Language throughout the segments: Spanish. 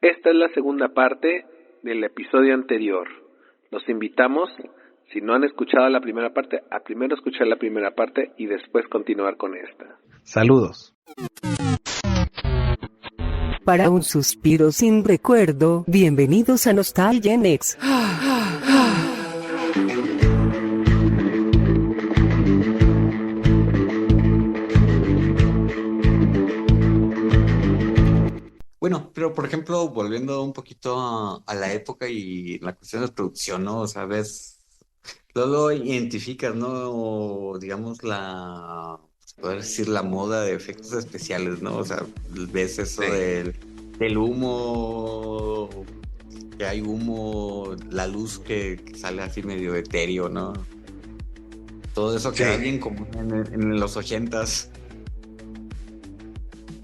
Esta es la segunda parte del episodio anterior. Los invitamos, si no han escuchado la primera parte, a primero escuchar la primera parte y después continuar con esta. Saludos. Para un suspiro sin recuerdo, bienvenidos a Nostalgia Next. Bueno, pero por ejemplo, volviendo un poquito a la época y la cuestión de producción, ¿no? O sea, ves, luego identificas, ¿no? O, digamos, poder decir, la moda de efectos especiales, ¿no? O sea, ves eso Sí. del humo, que hay humo, la luz que sale así medio etéreo, ¿no? Todo eso queda Sí. bien común en los 80s.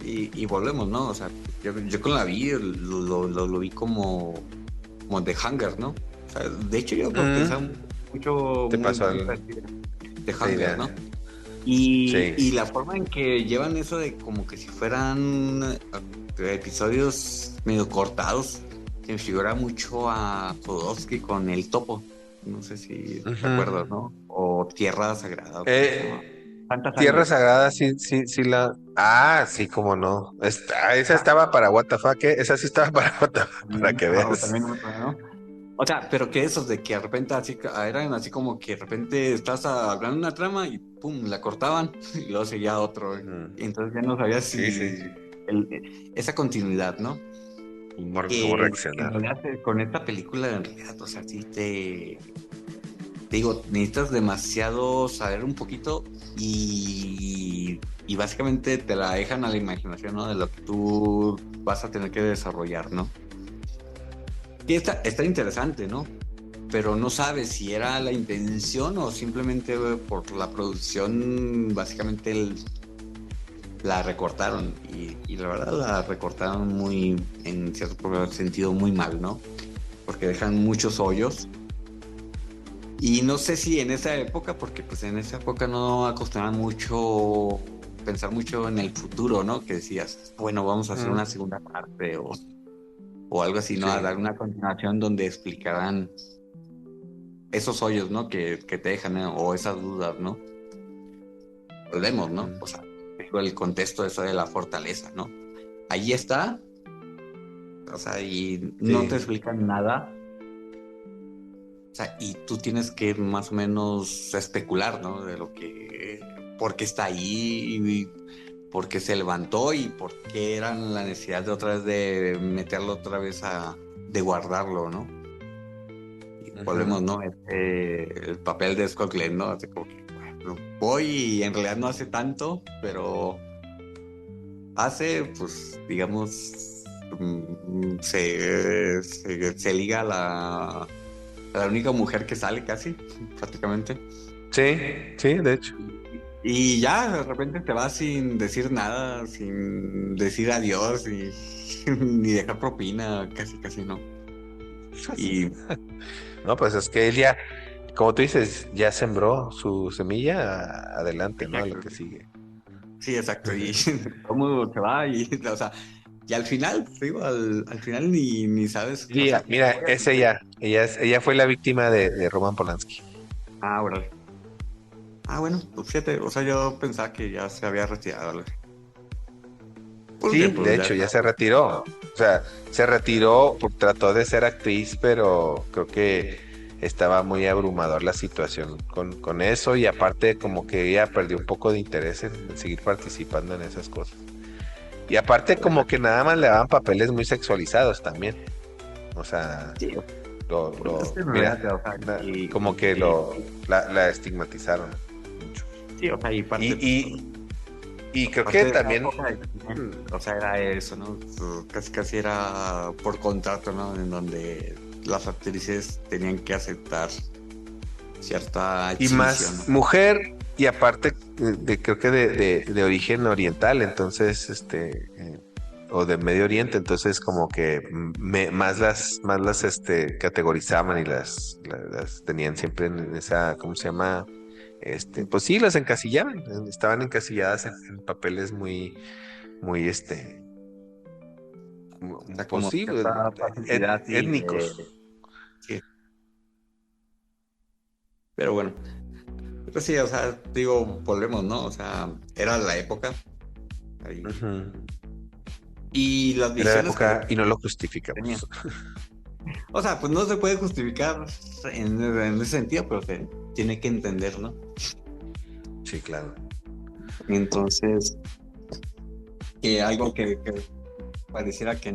Y volvemos, ¿no? O sea, yo con la vi, lo vi como The Hunger, ¿no? O sea, de hecho yo pensaba mucho Te pasó muy algo. parecido. The Sí, Hunger, ¿no? Y Sí. la forma en que llevan eso de como que si fueran episodios medio cortados, se me figura mucho a Jodorowsky con El Topo. No sé si te acuerdas, ¿no? O Tierra Sagrada. ¿Cómo se llama? Santa Tierra Sangre. Sagrada, sí la... sí, cómo no. Esa estaba para what the fuck, ¿eh? Esa sí estaba para what the fuck, para que O veas. también otra, ¿no? O sea, pero que esos de que de repente así eran así como que de repente estás hablando una trama y pum, la cortaban y luego seguía otro. Y entonces ya no sabías Sí, si sí. esa continuidad, ¿no? ¿Cómo Que en reaccionar? realidad con esta película en realidad, o sea, sí te digo, necesitas demasiado saber un poquito y básicamente te la dejan a la imaginación, ¿no? De lo que tú vas a tener que desarrollar, ¿no? Y está interesante, ¿no? Pero no sabes si era la intención o simplemente por la producción, básicamente la recortaron. Y la verdad la recortaron muy, en cierto sentido, muy mal, ¿no? Porque dejan muchos hoyos. Y no sé si en esa época, porque pues en esa época no acostumbran mucho pensar mucho en el futuro, ¿no? Que decías, bueno, vamos a hacer una segunda parte o algo así, ¿no? Sí. A dar una continuación donde explicarán esos hoyos, ¿no? Que te dejan, ¿no? O esas dudas, ¿no? Volvemos, ¿no? O sea, digo, el contexto eso de la fortaleza, ¿no? Ahí está, o sea, y no te Sí. explican nada. O sea, y tú tienes que más o menos especular, ¿no? De lo que, por qué está ahí, y por qué se levantó y por qué eran la necesidad de otra vez de meterlo otra vez de guardarlo, ¿no? Y volvemos, ¿no? El papel de Scott Glenn, ¿no? Así como que, bueno, voy y en realidad no hace tanto, pero hace, pues, digamos, se liga a la única mujer que sale casi, prácticamente. Sí, de hecho. Y ya de repente te vas sin decir nada, sin decir adiós, y ni dejar propina, casi no. Y No, pues es que él ya, como tú dices, ya sembró su semilla, adelante, ¿no? A lo exacto, que sigue. sí, exacto. Y cómo se va, y o sea, y al final, te digo, al final ni sabes, o Sí, sea, mira, es obviamente. ella fue la víctima de Roman Polanski. Ah, órale. Ah, bueno, pues fíjate, o sea, yo pensaba que ya se había retirado, algo así. Porque Sí, de pues ya hecho, ya está. se retiró. O sea, se retiró, trató de ser actriz, pero creo que estaba muy abrumador la situación con eso y aparte como que ella perdió un poco de interés en seguir participando en esas cosas. Y aparte como que nada más le daban papeles muy sexualizados también. O sea, Sí, pues es que en mira, realidad, o sea, como que la estigmatizaron mucho. sí, o sea, y Y, parte, y, y creo que parte de esa también, época, o sea, era eso, ¿no? Casi era por contrato, ¿no? En donde las actrices tenían que aceptar cierta y exhibición, más ¿no? mujer, y aparte creo que de origen oriental, entonces, o de Medio Oriente, entonces como que más las categorizaban y las tenían siempre en esa, ¿cómo se llama? Pues sí, las encasillaban, estaban encasilladas en papeles muy, muy, O sea, como posible, cierta pacificidad étnicos. sí. Pero bueno, pues sí, o sea, digo, volvemos, ¿no? O sea, era la época ahí. Ujú. Y las Era la visiones que época y no lo tenían. justificamos. O sea, pues no se puede justificar en ese sentido, pero se tiene que entender, ¿no? Sí, claro. Entonces, que algo que pareciera que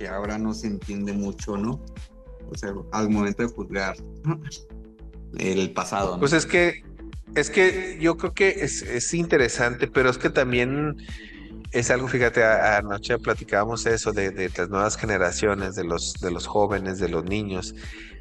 ahora no se entiende mucho, ¿no? O sea, al momento de juzgar el pasado, ¿no? Pues es que yo creo que es interesante, pero es que también es algo, fíjate, anoche platicábamos eso de las nuevas generaciones, de los jóvenes, de los niños,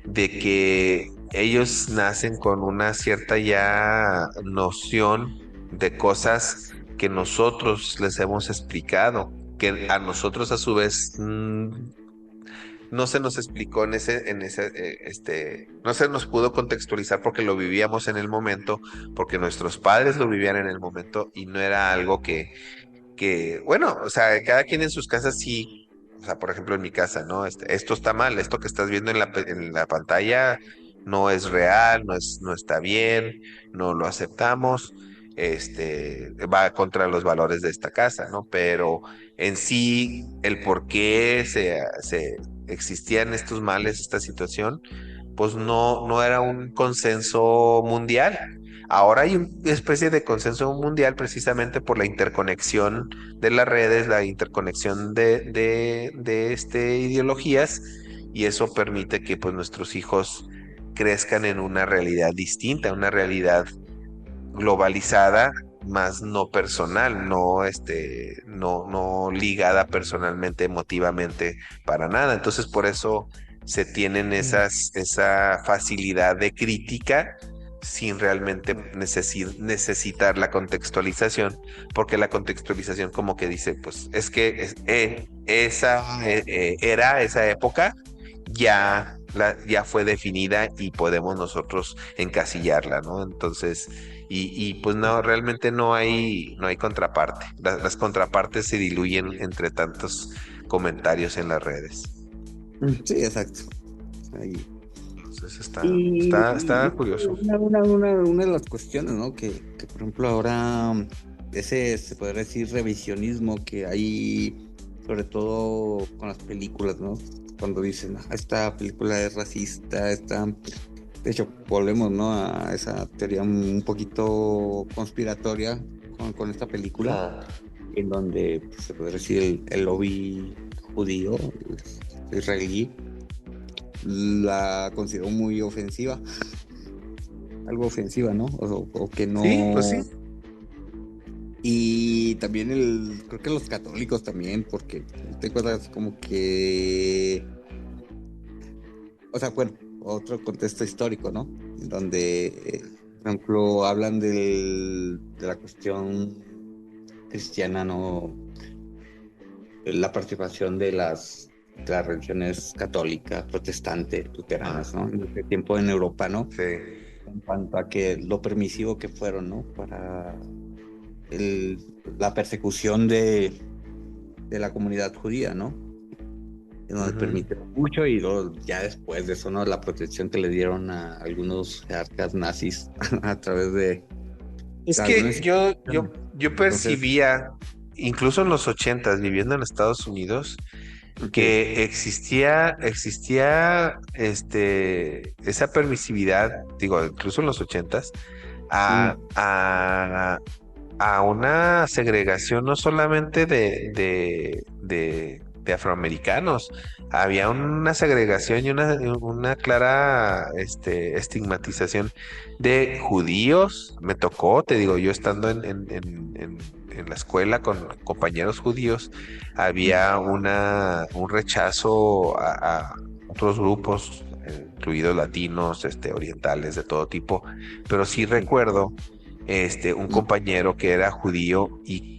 de que ellos nacen con una cierta ya noción de cosas que nosotros les hemos explicado, que a nosotros a su vez no se nos explicó no se nos pudo contextualizar porque lo vivíamos en el momento, porque nuestros padres lo vivían en el momento y no era algo bueno, o sea, cada quien en sus casas sí, o sea, por ejemplo en mi casa, ¿no? Esto está mal, esto que estás viendo en la pantalla no es real, no está bien, no lo aceptamos, va contra los valores de esta casa, ¿no? Pero en sí, el por qué se existían estos males, esta situación, pues no era un consenso mundial. Ahora hay una especie de consenso mundial precisamente por la interconexión de las redes, la interconexión de ideologías, y eso permite que pues nuestros hijos crezcan en una realidad distinta, una realidad globalizada, más no personal, no ligada personalmente, emotivamente, para nada. Entonces, por eso se tienen esa facilidad de crítica sin realmente necesitar la contextualización, porque la contextualización como que dice, pues es que esa época ya fue definida y podemos nosotros encasillarla, ¿no? Entonces, pues no, realmente no hay contraparte. Las contrapartes se diluyen entre tantos comentarios en las redes. Sí, exacto. Ahí. Entonces Y está curioso. una de las cuestiones, ¿no? Que, por ejemplo, ahora se podría decir revisionismo que hay, sobre todo con las películas, ¿no? Cuando dicen, esta película es racista, de hecho, volvemos, ¿no? A esa teoría un poquito conspiratoria con esta película, en donde pues, se podría decir el lobby judío, israelí, la consideró muy ofensiva, algo ofensiva, ¿no? O que no. Sí, pues sí. Y también creo que los católicos también, porque te acuerdas como que, o sea, bueno, otro contexto histórico, ¿no? Donde, por ejemplo, hablan de la cuestión cristiana, ¿no? La participación de las religiones católicas, protestantes, luteranas, ¿no? En ese tiempo en Europa, ¿no? Sí. En cuanto a que lo permisivo que fueron, ¿no? Para la persecución de la comunidad judía, ¿no? En donde permitieron mucho y luego, ya después de eso, ¿no? La protección que le dieron a algunos jerarcas nazis a través de... Es que yo percibía, incluso en los 80s, viviendo en Estados Unidos, que existía esa permisividad, digo, incluso en los 80s, a una segregación no solamente de afroamericanos, había una segregación y una clara estigmatización de judíos. Me tocó, te digo, yo estando en la escuela con compañeros judíos, había un rechazo a otros grupos, incluidos latinos, orientales, de todo tipo, pero sí recuerdo un compañero que era judío y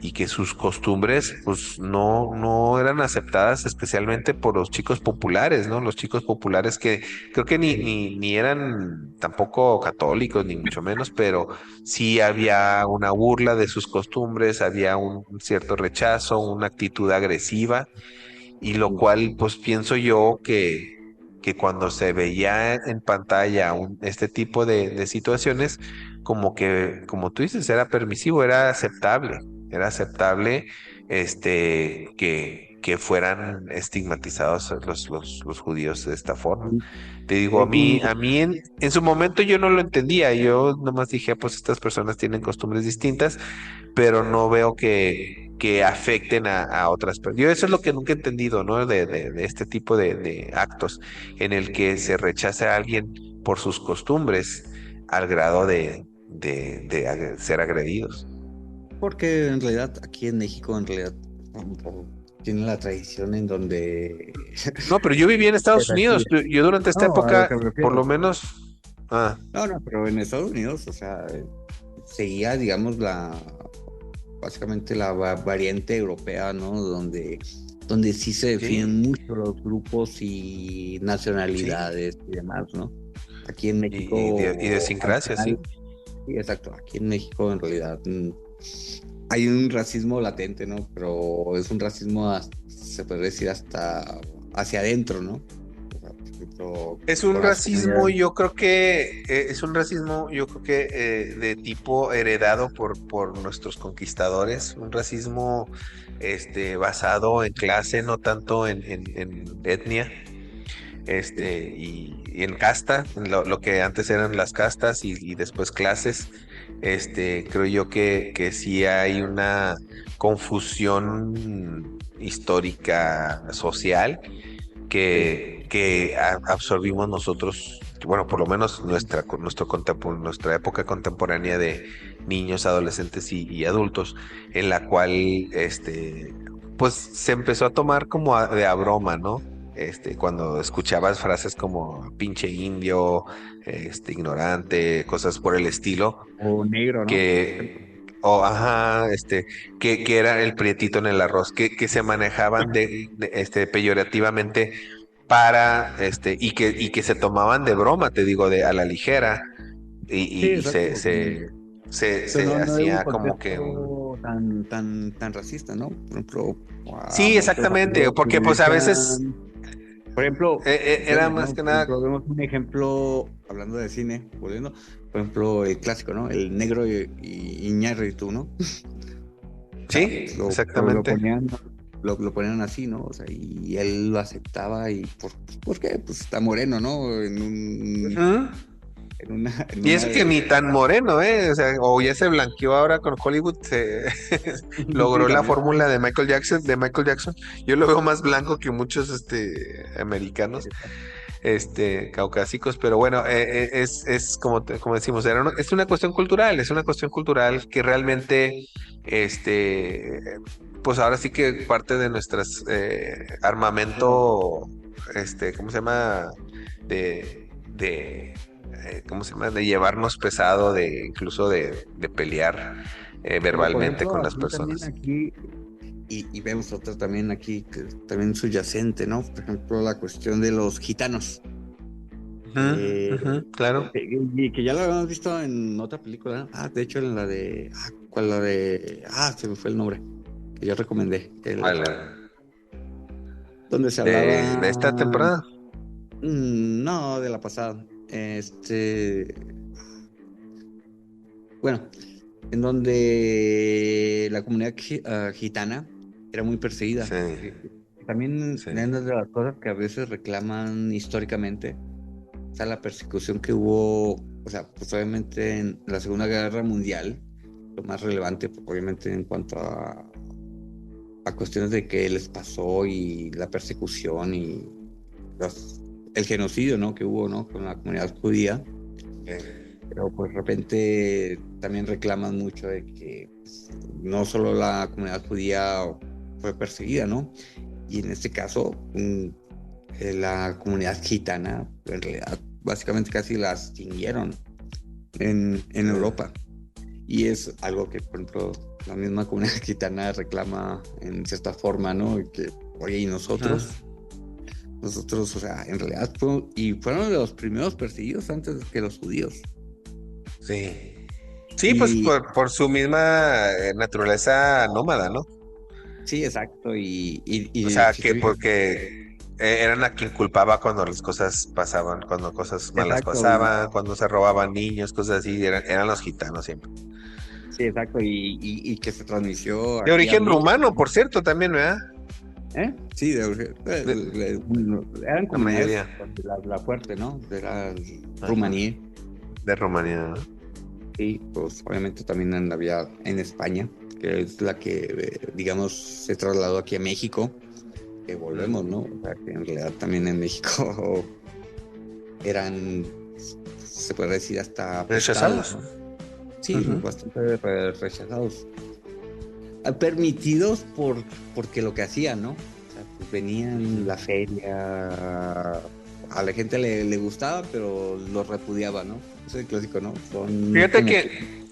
y que sus costumbres pues no eran aceptadas especialmente por los chicos populares, ¿no? Los chicos populares que creo que ni eran tampoco católicos, ni mucho menos, pero sí había una burla de sus costumbres, había un cierto rechazo, una actitud agresiva, y lo cual pues pienso yo que cuando se veía en pantalla este tipo de situaciones, como que, como tú dices, era permisivo, era aceptable que fueran estigmatizados los judíos de esta forma. Te digo, a mí en su momento yo no lo entendía, yo nomás dije, pues estas personas tienen costumbres distintas, pero no veo que afecten a otras personas. Yo eso es lo que nunca he entendido, ¿no? De este tipo de actos en el que se rechaza a alguien por sus costumbres al grado de ser agredidos. Porque en realidad aquí en México, en realidad, tiene la tradición en donde... No, pero yo viví en Estados Unidos. Yo durante esta No, a lo época, que me por refiero. lo menos, ah, No, pero en Estados Unidos, o sea, seguía, digamos, básicamente la variante europea, ¿no? Donde sí se sí, definen mucho los grupos y sí, nacionalidades y demás, ¿no? Aquí en México, al idiosincrasia, final, sí. sí, exacto, aquí en México en realidad hay un racismo latente, ¿no? Pero es un racismo, se puede decir, hasta hacia adentro, ¿no? O sea, por ejemplo, Es un con las racismo, comunidades. yo creo que de tipo heredado por nuestros conquistadores, un racismo basado en clase, no tanto en etnia, y en casta, en lo que antes eran las castas y después clases. Creo yo que sí hay una confusión histórica social que absorbimos nosotros, bueno, por lo menos nuestra época contemporánea de niños, adolescentes y adultos, en la cual, pues se empezó a tomar como de a broma, ¿no? Cuando escuchabas frases como pinche indio, ignorante, cosas por el estilo, O negro, ¿no? Por ejemplo. ajá, que era el prietito en el arroz, que se manejaban peyorativamente para, y que se tomaban de broma, te digo, a la ligera, y, Sí, y exacto. Pero se no de un hacía como que contexto tan racista, ¿no? Por ejemplo, a Sí, muchos exactamente, amigos porque me pues a veces decían, por ejemplo, era vemos, más ¿no? que Por nada, ejemplo, vemos un ejemplo, hablando de cine, volviendo, por ejemplo, el clásico, ¿no? El negro y Iñárritu, ¿no? O sea, sí, lo exactamente. ponían, lo ponían así, ¿no? O sea, y él lo aceptaba y ¿por qué? Pues está moreno, ¿no? Ujú. En Y una eso que ni tan moreno, ¿eh? O sea, o ya se blanqueó ahora con Hollywood, se sí, logró la también. fórmula de Michael Jackson. Yo lo veo más blanco que muchos, americanos, caucásicos, pero bueno, es como decimos, es una cuestión cultural, que realmente, pues ahora sí que parte de nuestras armamento, ¿cómo se llama? ¿Cómo se llama? De llevarnos pesado, incluso de pelear Pero por verbalmente ejemplo, con las aquí también personas. aquí y vemos otra también aquí que también subyacente, ¿no? Por ejemplo, la cuestión de los gitanos. Ujú, ujú, claro. Y que ya lo habíamos visto en otra película, ¿no? De hecho en la de ¿cuál? La de se me fue el nombre que yo recomendé, Vale. donde se De esta hablaba temporada. no, de la pasada. Bueno, en donde la comunidad gitana era muy perseguida. Sí, También sí. es una de las cosas que a veces reclaman históricamente, o sea, la persecución que hubo, o sea, pues obviamente en la Segunda Guerra Mundial, lo más relevante, pues, obviamente en cuanto a cuestiones de qué les pasó y la persecución y el genocidio, ¿no? Que hubo, ¿no? Con la comunidad judía. Pero pues de repente también reclaman mucho de que pues, no solo la comunidad judía fue perseguida, ¿no? Y en este caso, la comunidad gitana, en realidad, básicamente casi la extinguieron en Sí. Europa. Y es algo que, por ejemplo, la misma comunidad gitana reclama en cierta forma, ¿no? Y que, oye, ¿y nosotros? Nosotros, o sea, en realidad fueron de los primeros perseguidos antes que los judíos. Sí. Sí, pues por su misma naturaleza nómada, ¿no? Sí, exacto. O sea, Si te que fijas, porque eran a quien culpaba cuando las cosas pasaban, cuando cosas malas exacto, pasaban, cuando se robaban niños, cosas así, eran los gitanos siempre. sí, exacto, y que se transmitió De aquí a origen México, rumano, por cierto, también, ¿verdad? ¿eh? Sí, De- eran la comunidades mayoría donde la fuerte, ¿no? Era ajá, Rumanía, de Rumanía, ¿no? y pues obviamente también había en España, que es la que, digamos, se trasladó aquí a México, que volvemos, ¿no? O sea, que en realidad también en México eran, se puede decir, hasta apestados, Rechazados. ¿no? Sí, Ujú. bastante rechazados. Permitidos porque lo que hacían, ¿no? O sea, pues venían la feria, a la gente le gustaba, pero los repudiaba, ¿no? Eso es el clásico, ¿no? Son Fíjate como que... que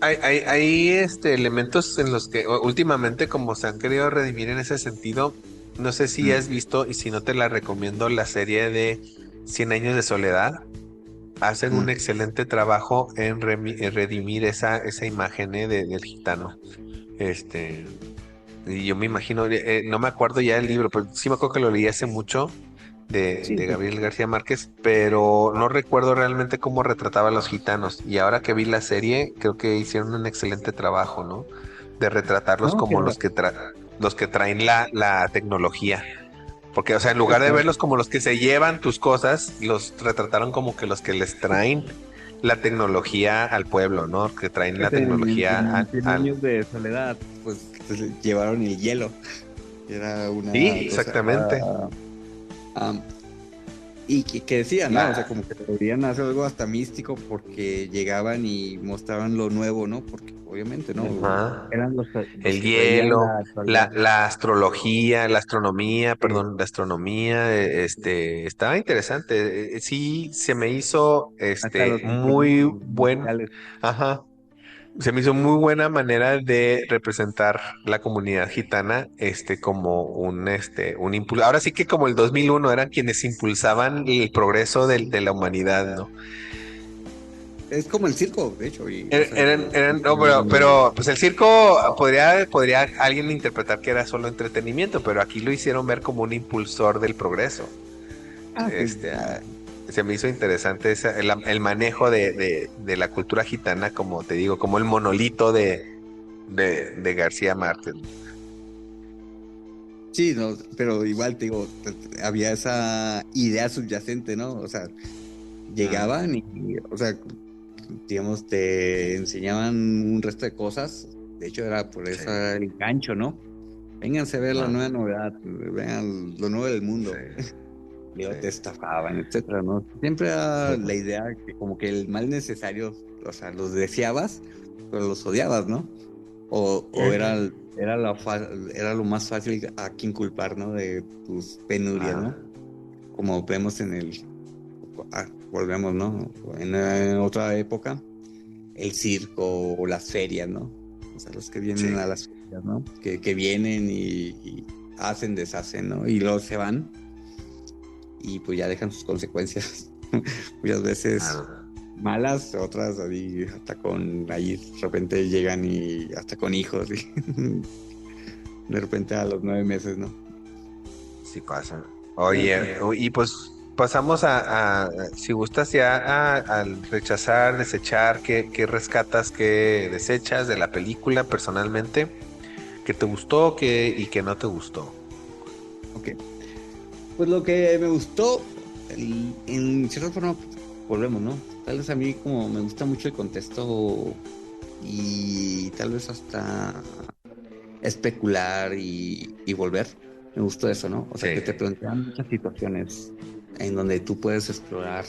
hay elementos en los que últimamente como se han querido redimir en ese sentido. No sé si has visto, y si no te la recomiendo, la serie de Cien años de soledad. Hacen un mm, excelente trabajo en redimir esa imagen del gitano. Este, y yo me imagino, no me acuerdo ya del libro, pero sí me acuerdo que lo leí hace mucho sí, de pues, Gabriel García Márquez, pero no recuerdo realmente cómo retrataba a los gitanos. Y ahora que vi la serie, creo que hicieron un excelente trabajo, ¿no? De retratarlos no, como los que traen la tecnología. Porque, o sea, en lugar de verlos como los que se llevan tus cosas, los retrataron como que los que les traen la tecnología al pueblo, ¿no? Que traen la fíjate, tecnología en 100 al... años de soledad, pues llevaron el hielo, que era Sí, una cosa... exactamente. ah, y que decían, ¿no? O sea, La... como que deberían hacer algo hasta místico porque llegaban y mostraban lo nuevo, ¿no? Porque obviamente, ¿no? Ajá. Eran los El que traían hielo, la actualidad. la astrología, la astronomía, Sí. perdón, la astronomía, estaba interesante. Sí, se me hizo, Hasta los muy instrumentos buen, musicales. ajá, se me hizo muy buena manera de representar la comunidad gitana, como un impulso. Ahora sí que como el 2001 eran quienes impulsaban el progreso de la humanidad, ¿no? Es como el circo, de hecho, y, o sea, No, pues el circo podría alguien interpretar que era solo entretenimiento, pero aquí lo hicieron ver como un impulsor del progreso. sí, Este, ah, Se me hizo interesante el manejo de la cultura gitana, como te digo, como el monolito de García Márquez. sí, no, pero igual te digo, había esa idea subyacente, ¿no? O sea, Mm, llegaban o sea, digamos, te enseñaban un resto de cosas. De hecho, era por sí, eso el gancho, ¿no? Vénganse a ver la nueva ah, novedad, vean lo nuevo del sí, mundo. Y luego te sí. estafaban, etcétera, ¿no? Siempre era la idea que como que el mal necesario, o sea, los deseabas, pero los odiabas, ¿no? O Ujú. era lo más fácil a quien culpar, ¿no? De tus penurias, Ah, ¿no? Como vemos volvemos, ¿no? En otra época, el circo o las ferias, ¿no? O sea, los que vienen sí. a las ferias, ¿no? Que vienen y hacen, deshacen, ¿no? Y luego se van y pues ya dejan sus consecuencias. Muchas veces Ah, malas, otras ahí hasta ahí de repente llegan y hasta con hijos y de repente a los 9 meses, ¿no? sí pasa. Oye, y pues pasamos si gustas ya al rechazar, desechar, ¿qué rescatas, qué desechas de la película personalmente? ¿Qué te gustó, y qué no te gustó? Ok. Pues lo que me gustó, en cierta forma, pues, volvemos, ¿no? Tal vez a mí como me gusta mucho el contexto y tal vez hasta especular y volver. Me gustó eso, ¿no? O sea, Sí. que te plantean muchas situaciones en donde tú puedes explorar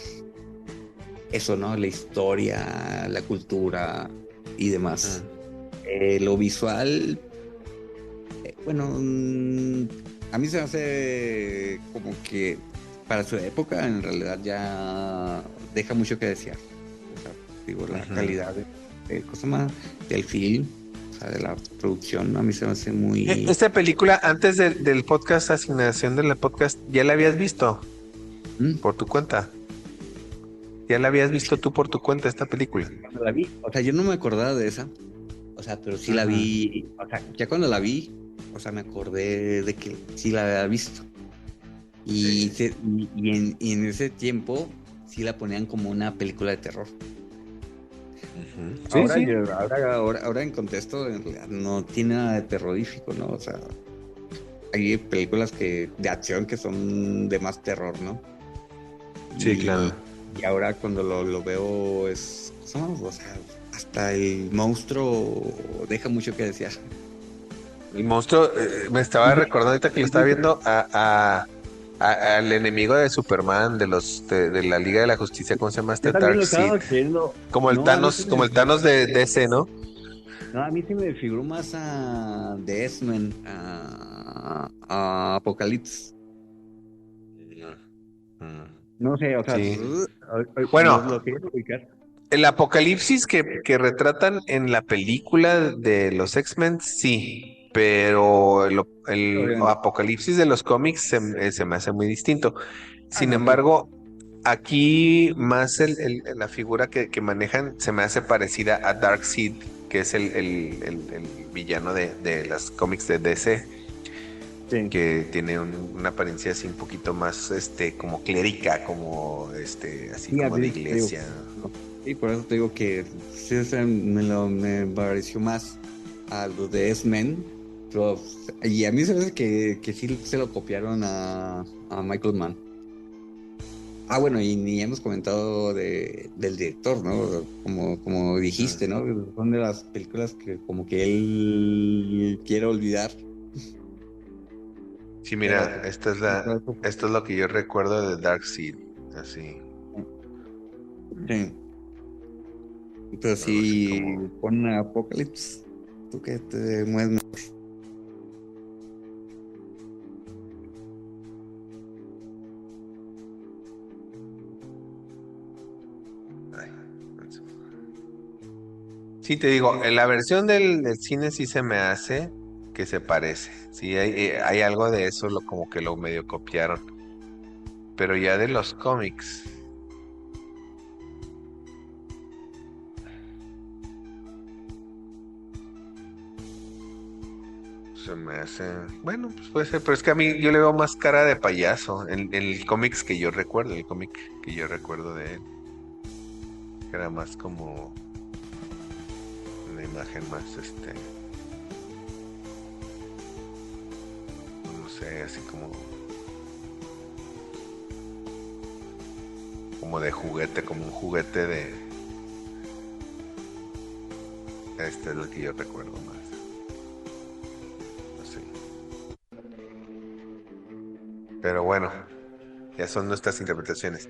eso, ¿no? La historia, la cultura y demás. Mm, Lo visual, bueno, a mí se me hace como que para su época en realidad ya deja mucho que desear. O sea, digo, la ujú. calidad. ¿cómo se llama? Del film, o sea, de la producción, a mí se me hace muy... Esta película, antes del podcast, asignación del podcast, ¿ya la habías visto ¿Mm? por tu cuenta? ¿Ya la habías visto tú por tu cuenta esta película? Cuando la vi, o sea, yo no me acordaba de esa, o sea, pero sí la vi, o sea, ya cuando la vi, o sea, me acordé de que sí la había visto. Y, y en ese tiempo sí la ponían como una película de terror. Sí, Ahora, sí. ahora en contexto, en realidad no tiene nada de terrorífico, ¿no? O sea, hay películas de acción que son de más terror, ¿no? Sí, claro. Y ahora cuando lo veo ¿no? O sea, hasta el monstruo deja mucho que desear. El monstruo, me estaba recordando ahorita que lo estaba viendo al enemigo de Superman, de la Liga de la Justicia, ¿cómo se llama Yo este? también lo Darkseid. estaba queriendo. Como el No, a mí sí Thanos, como el Thanos de DC, ¿no? no, a mí sí me figuró más a The X-Men, a Apocalypse. Mm. No sé, o sea, Sí. lo, Bueno, lo quería ubicar. el apocalipsis que retratan en la película de los X-Men, sí, pero el Obviamente. apocalipsis de los cómics se me hace muy distinto. Ah, Sin no, sí. embargo, aquí más la figura que manejan se me hace parecida a Darkseid, que es el villano de las cómics de DC, Sí. que tiene una apariencia así un poquito más como clérica, como así Sí, como de te digo, iglesia. sí, por eso te digo que sí, o sea, me pareció más a lo de X-Men. Y a mí se me hace que sí se lo copiaron a Michael Mann. Ah, bueno, y ni hemos comentado del director, ¿no? Como dijiste, ¿no? Son de las películas que como que él quiere olvidar. Sí, Pero mira, pues, esto es lo que yo recuerdo de Darkseid, así, sí. Pero algo así si como, pon Apocalypse, tú que te mueves. ay, sí, te digo, en la versión del cine sí se me hace que se parece. Sí, hay algo de eso, como que lo medio copiaron. Pero ya de los cómics, se me hace. Bueno, pues puede ser, pero es que a mí yo le veo más cara de payaso en el cómics que yo recuerdo, el cómic que yo recuerdo de él. Que era más como una imagen más, no sé, así como de juguete, como un juguete de. Este es lo que yo recuerdo más. Así. Pero bueno, ya son nuestras interpretaciones.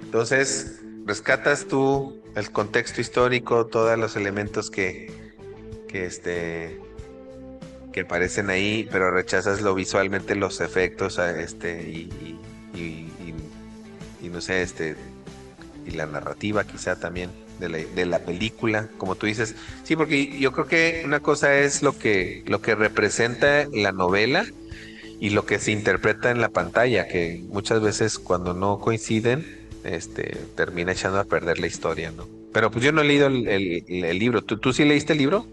Entonces, rescatas tú el contexto histórico, todos los elementos que que aparecen ahí, pero rechazas lo visualmente, los efectos, y, y- y no sé, y la narrativa quizá también de la película, como tú dices. Sí, porque yo creo que una cosa es lo que representa la novela y lo que se interpreta en la pantalla, que muchas veces cuando no coinciden, termina echando a perder la historia, ¿no? Pero pues yo no he leído el libro. ¿Tú sí leíste el libro?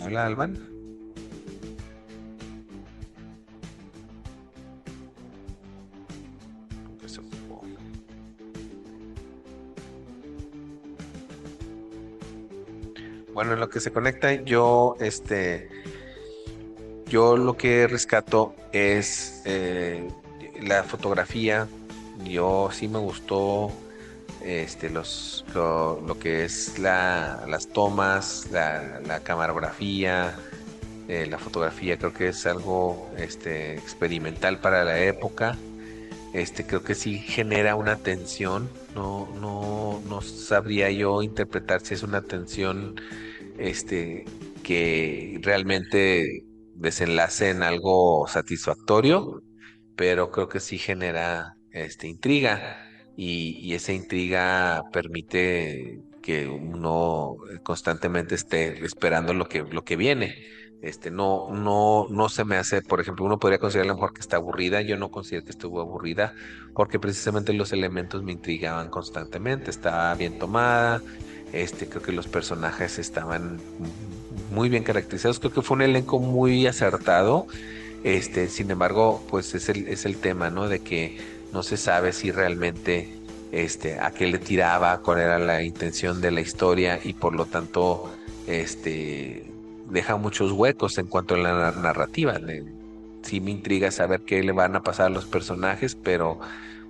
Hola, Alban. Se ocupó. Bueno, en lo que se conecta, yo lo que rescato es la fotografía. Yo sí me gustó lo que es las tomas, la camarografía, la fotografía. Creo que es algo experimental para la época. Creo que sí genera una tensión. No sabría yo interpretar si es una tensión que realmente desenlace en algo satisfactorio, pero creo que sí genera intriga. y esa intriga permite que uno constantemente esté esperando lo que viene. No se me hace, por ejemplo, uno podría considerar a lo mejor que está aburrida, yo no considero que estuvo aburrida, porque precisamente los elementos me intrigaban constantemente, estaba bien tomada, creo que los personajes estaban muy bien caracterizados, creo que fue un elenco muy acertado, sin embargo, pues es el tema, ¿no? De que no se sabe si realmente, a qué le tiraba, cuál era la intención de la historia y por lo tanto, deja muchos huecos en cuanto a la narrativa. Sí me intriga saber qué le van a pasar a los personajes, pero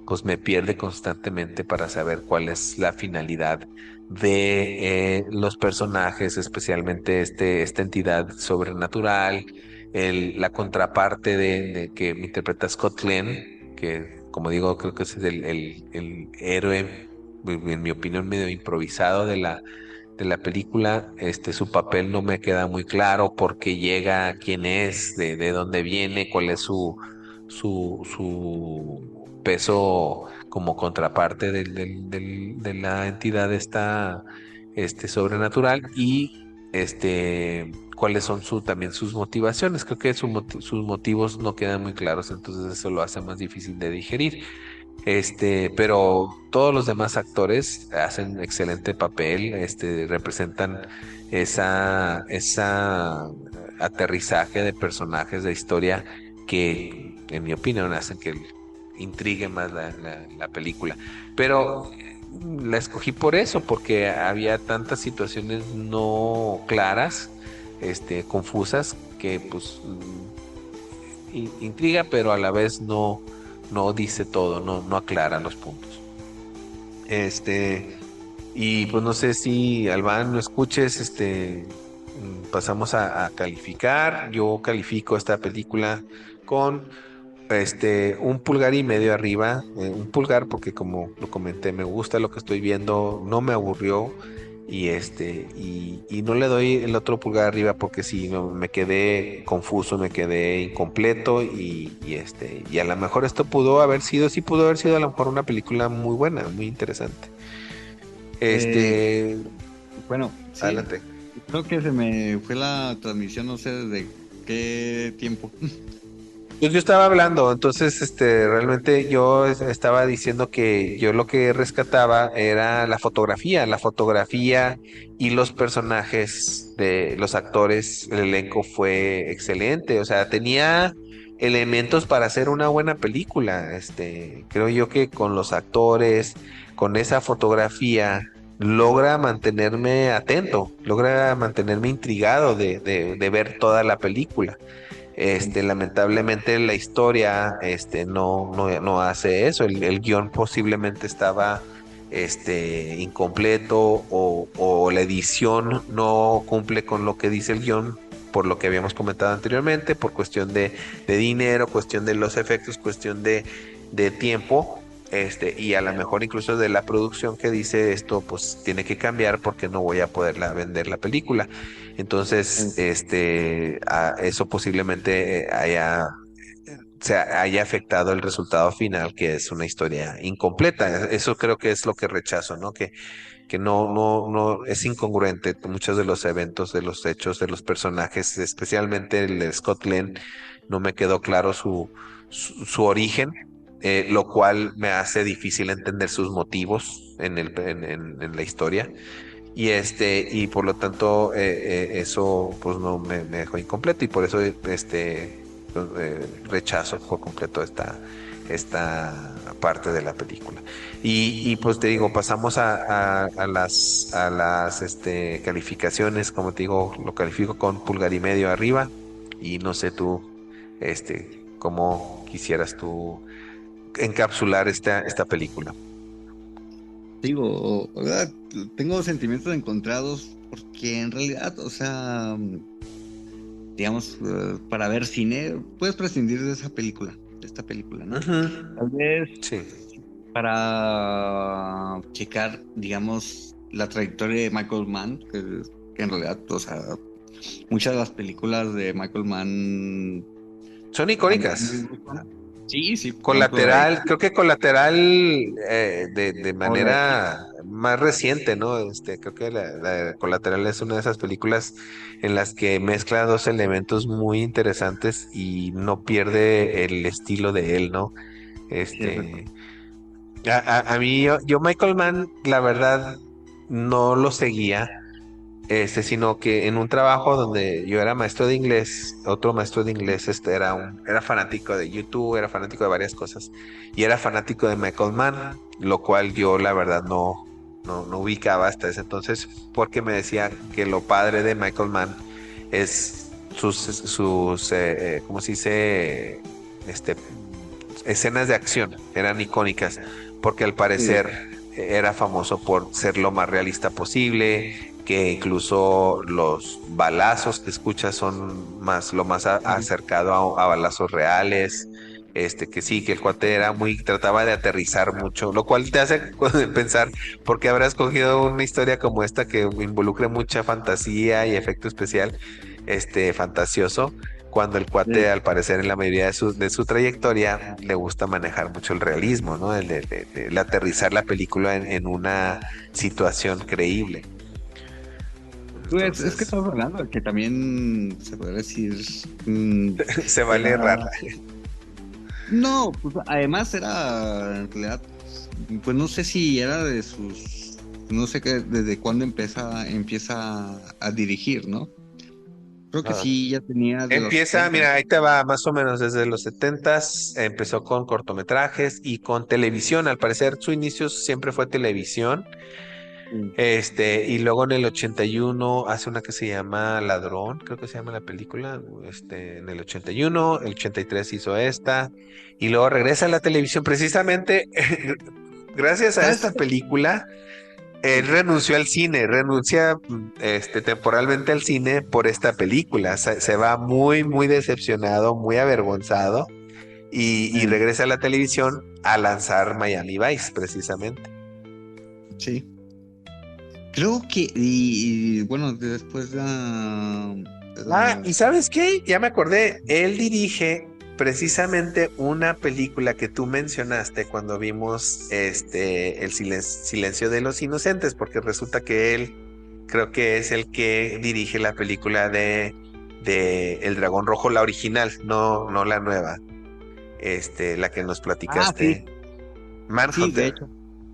pues me pierde constantemente para saber cuál es la finalidad de los personajes, especialmente esta entidad sobrenatural, la contraparte de que me interpreta Scott Glenn, que como digo, creo que es el héroe, en mi opinión, medio improvisado de la película. Su papel no me queda muy claro, por qué llega, quién es, de dónde viene, cuál es su peso como contraparte de la entidad esta, sobrenatural, y cuáles son también sus motivaciones. Creo que sus motivos no quedan muy claros, entonces eso lo hace más difícil de digerir. Pero todos los demás actores hacen excelente papel, representan esa aterrizaje de personajes de historia que, en mi opinión, hacen que intrigue más la película. Pero la escogí por eso, porque había tantas situaciones no claras, confusas, que pues intriga, pero a la vez no dice todo, no aclara los puntos. Y pues no sé si Alban no escuches, pasamos a calificar. Yo califico esta película con un pulgar y medio arriba, un pulgar porque como lo comenté, me gusta lo que estoy viendo, no me aburrió, y no le doy el otro pulgar arriba porque sí, me quedé confuso, me quedé incompleto, y a lo mejor esto sí pudo haber sido a lo mejor una película muy buena, muy interesante. Bueno, sí, Adelante. creo que se me fue la transmisión, no sé desde qué tiempo. Pues yo estaba hablando, entonces realmente yo estaba diciendo que yo lo que rescataba era la fotografía y los personajes de los actores, el elenco fue excelente, o sea, tenía elementos para hacer una buena película. Creo yo que con los actores, con esa fotografía, logra mantenerme atento, logra mantenerme intrigado de ver toda la película. Lamentablemente la historia, no hace eso. El guión posiblemente estaba, incompleto, o la edición no cumple con lo que dice el guión, por lo que habíamos comentado anteriormente, por cuestión de dinero, cuestión de los efectos, cuestión de tiempo. Y a lo mejor incluso de la producción, que dice esto pues tiene que cambiar porque no voy a poderla vender la película. Entonces, eso posiblemente haya afectado el resultado final, que es una historia incompleta. Eso creo que es lo que rechazo, ¿no? Que no es incongruente muchos de los eventos, de los hechos, de los personajes, especialmente el de Scott Glenn. No me quedó claro su origen, lo cual me hace difícil entender sus motivos en la historia. Y por lo tanto, eso pues no me dejó incompleto, y por eso rechazo por completo esta parte de la película. Y pues te digo, pasamos a las calificaciones. Como te digo, lo califico con pulgar y medio arriba, y no sé tú, cómo quisieras tú encapsular esta película. Digo, ¿verdad? Tengo sentimientos encontrados porque en realidad, o sea, digamos, para ver cine puedes prescindir de esta película, ¿no? Ujú. Tal vez Sí. para checar, digamos, la trayectoria de Michael Mann, que en realidad, o sea, muchas de las películas de Michael Mann Son a mí me icónicas. gustan. Sí, sí, por ejemplo, Colateral, creo que Colateral de Hola, manera más reciente, ¿no? Creo que la Colateral es una de esas películas en las que mezcla dos elementos muy interesantes y no pierde el estilo de él, ¿no? sí, exacto. Este, a mí, yo Michael Mann, la verdad, no lo seguía, sino que en un trabajo donde yo era maestro de inglés, otro maestro de inglés, era fanático de YouTube, era fanático de varias cosas, y era fanático de Michael Mann, lo cual yo la verdad no ubicaba hasta ese entonces, porque me decía que lo padre de Michael Mann es ¿cómo se dice? Este, escenas de acción, eran icónicas, porque al Sí, parecer era famoso por ser lo más realista posible, que incluso los balazos que escuchas son lo más acercado a balazos reales. Que sí, que el cuate era trataba de aterrizar mucho, lo cual te hace pensar por qué habrá escogido una historia como esta que involucre mucha fantasía y efecto especial, fantasioso, cuando el sí. cuate, al parecer, en la mayoría de su trayectoria, le gusta manejar mucho el realismo, ¿no? El aterrizar la película en una situación creíble. Pues es que Entonces, estamos hablando de que también se podría decir, se vale era, rara. no, pues además era, en realidad, pues no sé si era de sus, no sé qué, desde cuándo empieza a dirigir, ¿no? Creo que Ah. sí, ya tenía de los Empieza, 70. mira, ahí te va más o menos desde los 70s, empezó con cortometrajes y con televisión. Al parecer, su inicio siempre fue televisión. Sí. Y luego en el 81 hace una que se llama Ladrón, creo que se llama la película. En el 81, el 83 hizo esta, y luego regresa a la televisión. Precisamente, gracias a ¿Sabes? esta película, él renunció al cine, renuncia temporalmente al cine por esta película. Se va muy decepcionado, muy avergonzado, y Eh, regresa a la televisión a lanzar Miami Vice, precisamente. sí. Creo que, y bueno, después Ah, ¿y sabes qué? Ya me acordé. Él dirige precisamente una película que tú mencionaste cuando vimos el silencio de los inocentes, porque resulta que él creo que es el que dirige la película de El Dragón Rojo, la original, no la nueva. La que nos Ah, sí, platicaste. sí, de Manhunter. hecho,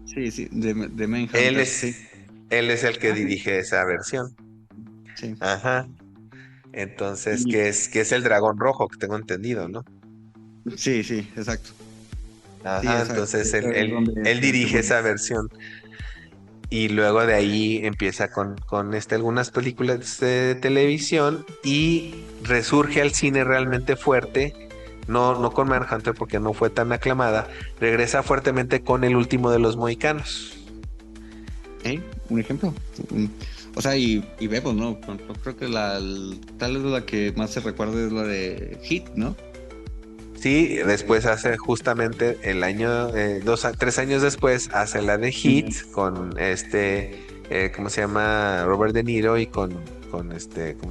sí, sí, de Él Manhunter, es, sí. él es el que Ah, sí, dirige esa versión. sí. Ajá. Entonces, Y, que es el dragón rojo, que tengo entendido, ¿no? sí, sí, exacto. Sí, Ajá, exacto. entonces él, Es él, donde él dirige esa versión y luego de ahí empieza con algunas películas de televisión y resurge al cine realmente fuerte, no con Manhunter porque no fue tan aclamada, regresa fuertemente con El último de los mohicanos. un ejemplo. Mm, O sea, y vemos, ¿no? Creo que tal vez la que más se recuerda es la de Hit, ¿no? Sí, después hace justamente el año, 3 años después, hace la de Heat Ujú. con ¿cómo se llama? Robert De Niro y con ¿cómo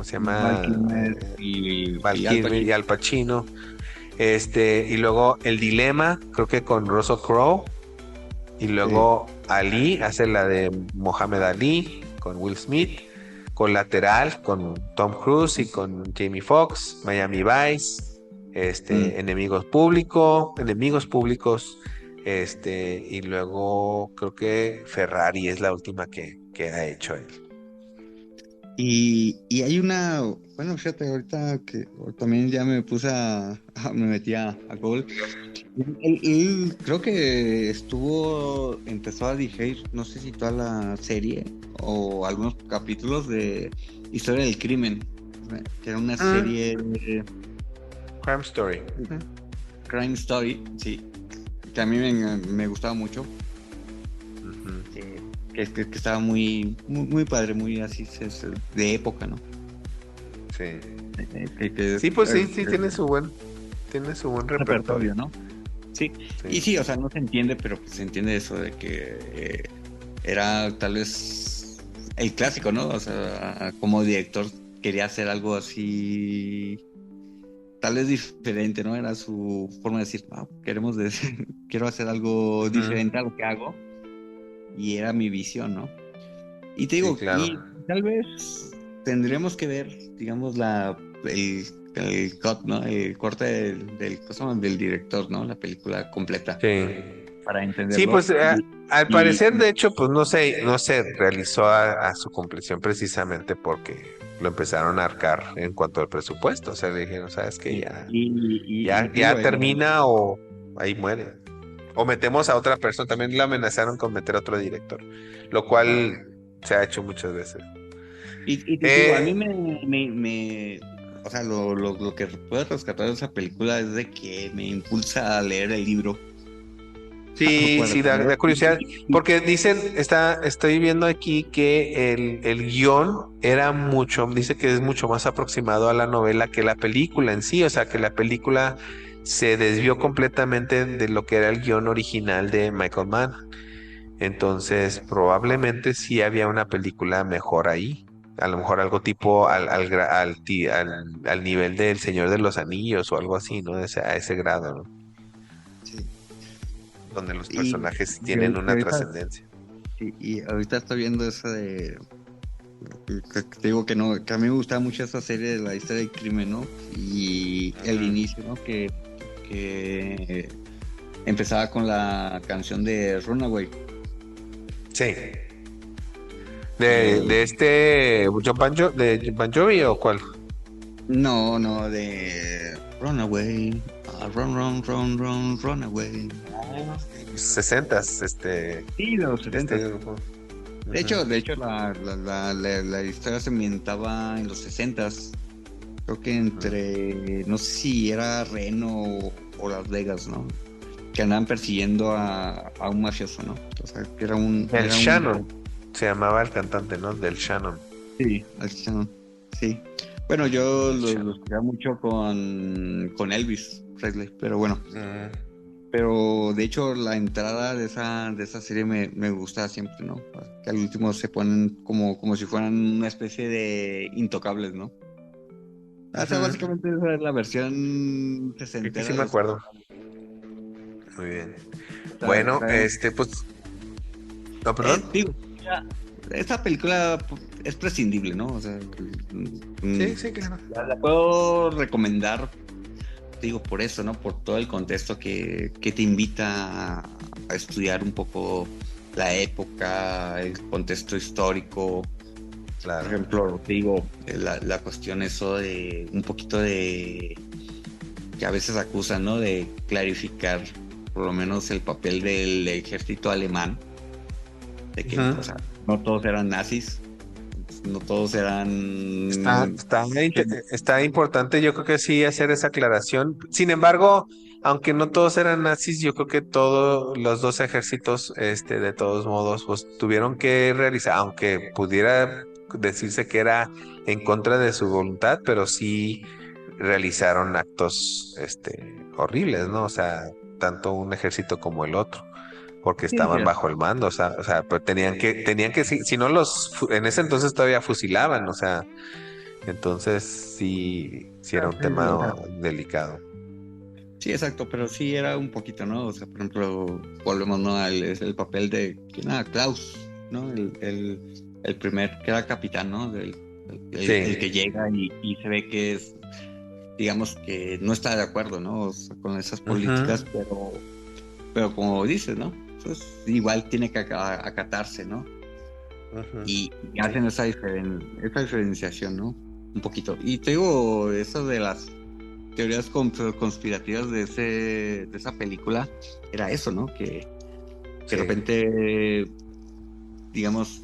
se Val llama? Kilmer Val y Al Kilmer y Pacino. Al Pacino. Y luego El Dilema, creo que con Russell Crowe. Y Sí. luego Ali hace la de Mohamed Ali con Will Smith. Colateral con Tom Cruise y con Jamie Foxx. Miami Vice. Mm. Enemigos públicos. Y luego creo que Ferrari es la última que ha hecho él. Y hay una, bueno, fíjate, ahorita que también ya me puse me metí a Google. Él creo que empezó a dirigir, no sé si toda la serie o algunos capítulos de Historia del Crimen, que era una Mm, serie Crime Story. Crime Story, sí, que a mí me gustaba mucho, Ujú. que estaba muy padre, muy así, de época, ¿no? Sí. Que Sí, pues sí, tiene su buen repertorio. repertorio, ¿no? Sí, y Sí. sí, o sea, no se entiende, pero pues se entiende eso de que era tal vez el clásico, ¿no? O sea, como director quería hacer algo así, tal vez diferente, ¿no? Era su forma de decir, quiero hacer algo diferente a lo que hago, y era mi visión, ¿no? Y te digo, Sí, claro. y tal vez tendremos que ver, digamos, el cut, ¿no? El corte ¿cómo se llama? Del director, ¿no? La película completa, Sí. para Sí, entenderlo. pues al Y- parecer, de hecho, pues no se realizó a su compleción precisamente porque lo empezaron a arcar en cuanto al presupuesto. O sea, le dijeron, ¿sabes qué? y te digo, Ya termina o ahí muere. O metemos a otra persona. También le amenazaron con meter a otro director, lo cual se ha hecho muchas veces. y te digo, a mí Eh, o sea, lo que puedo rescatar de esa película es de que me impulsa a leer el libro. Sí, Para sí, da saber. curiosidad, porque dicen, estoy viendo aquí que el guión era dice que es mucho más aproximado a la novela que la película en sí, o sea, que la película se desvió completamente de lo que era el guión original de Michael Mann. Entonces, probablemente sí había una película mejor ahí. A lo mejor algo tipo al nivel del Señor de los Anillos o algo así, ¿no? A ese grado, ¿no? Sí. Donde los Y, personajes y tienen una ahorita, trascendencia. sí, y ahorita estoy viendo esa que te digo que no, que a mí me gustaba mucho esa serie de la historia del crimen, ¿no? Y el Ujú. inicio, ¿no? Que empezaba con la canción de Runaway. Sí. Y De este de Bon Jovi o cuál? no, de Runaway. Runaway. 60s, Sí, de los 70. este grupo. Ujú. De hecho la historia se ambientaba en los 60. Creo que entre, no sé si era Reno o Las Vegas, ¿no? Que andaban persiguiendo a un mafioso, ¿no? O sea, que Del Shannon. Se llamaba el cantante, ¿no? Del Shannon. Sí, sí. Bueno, yo Del lo Shannon. escuchaba mucho con Elvis Presley, pero bueno. Mm, Pero de hecho la entrada de esa serie me gusta siempre, ¿no? Que al último se ponen como si fueran una especie de intocables, ¿no? O sea, ujú. básicamente esa es la versión Creo que sesentera sí de me los acuerdo. Muy bien. Bueno, Está, pues. No, perdón. digo, esta película es prescindible, ¿no? O sea, Sí, sí, claro. la puedo recomendar, digo, por eso, ¿no? Por todo el contexto que te invita a estudiar un poco la época, el contexto histórico. Por Claro. ejemplo, te digo, la cuestión eso de un poquito de que a veces acusan, ¿no? De clarificar por lo menos el papel del ejército alemán, de que, Ujú. o sea, no todos eran nazis, no todos Está, eran... está, está importante, yo creo que sí hacer esa aclaración. Sin embargo, aunque no todos eran nazis, yo creo que todos los dos ejércitos, de todos modos, pues tuvieron que realizar, aunque pudiera decirse que era en contra de su voluntad, pero sí realizaron actos, horribles, ¿no? O sea, tanto un ejército como el otro porque Sí, sí, estaban bajo el mando, o sea, pero tenían que, si no en ese entonces todavía fusilaban, o sea, entonces sí era un sí, o sea, tema delicado. sí, exacto, pero sí era un poquito, ¿no? O sea, por ejemplo, volvemos, ¿no? Es el papel de, ¿quién era? Klaus, ¿no? El primer, que era capitán, ¿no? El que Sí. llega y se ve que es, digamos, que no está de acuerdo, ¿no? O sea, con esas Ujú, políticas, pero como dices, ¿no? Pues igual tiene que acatarse, ¿no? ujú. Y Sí, hacen esa diferenciación, ¿no? Un poquito. Y te digo, eso de las teorías conspirativas de esa película, era eso, ¿no? Que de sí. repente, digamos,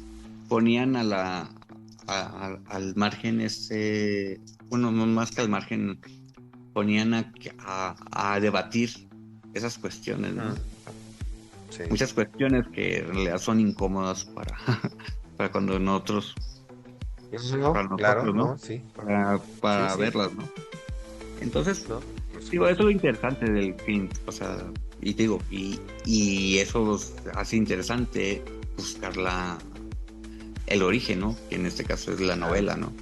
ponían al margen bueno, no más que al margen, ponían a debatir esas cuestiones, ¿no? Ujú, sí. Muchas cuestiones que en realidad son incómodas para cuando nosotros, No, para claro, nosotros, ¿no? no, sí, sí, Para sí, verlas, ¿no? Entonces, no, por digo, eso supuesto. es lo interesante del film, o sea, y te digo, y eso hace interesante buscar el origen, ¿no? Que en este caso es la novela, ¿no?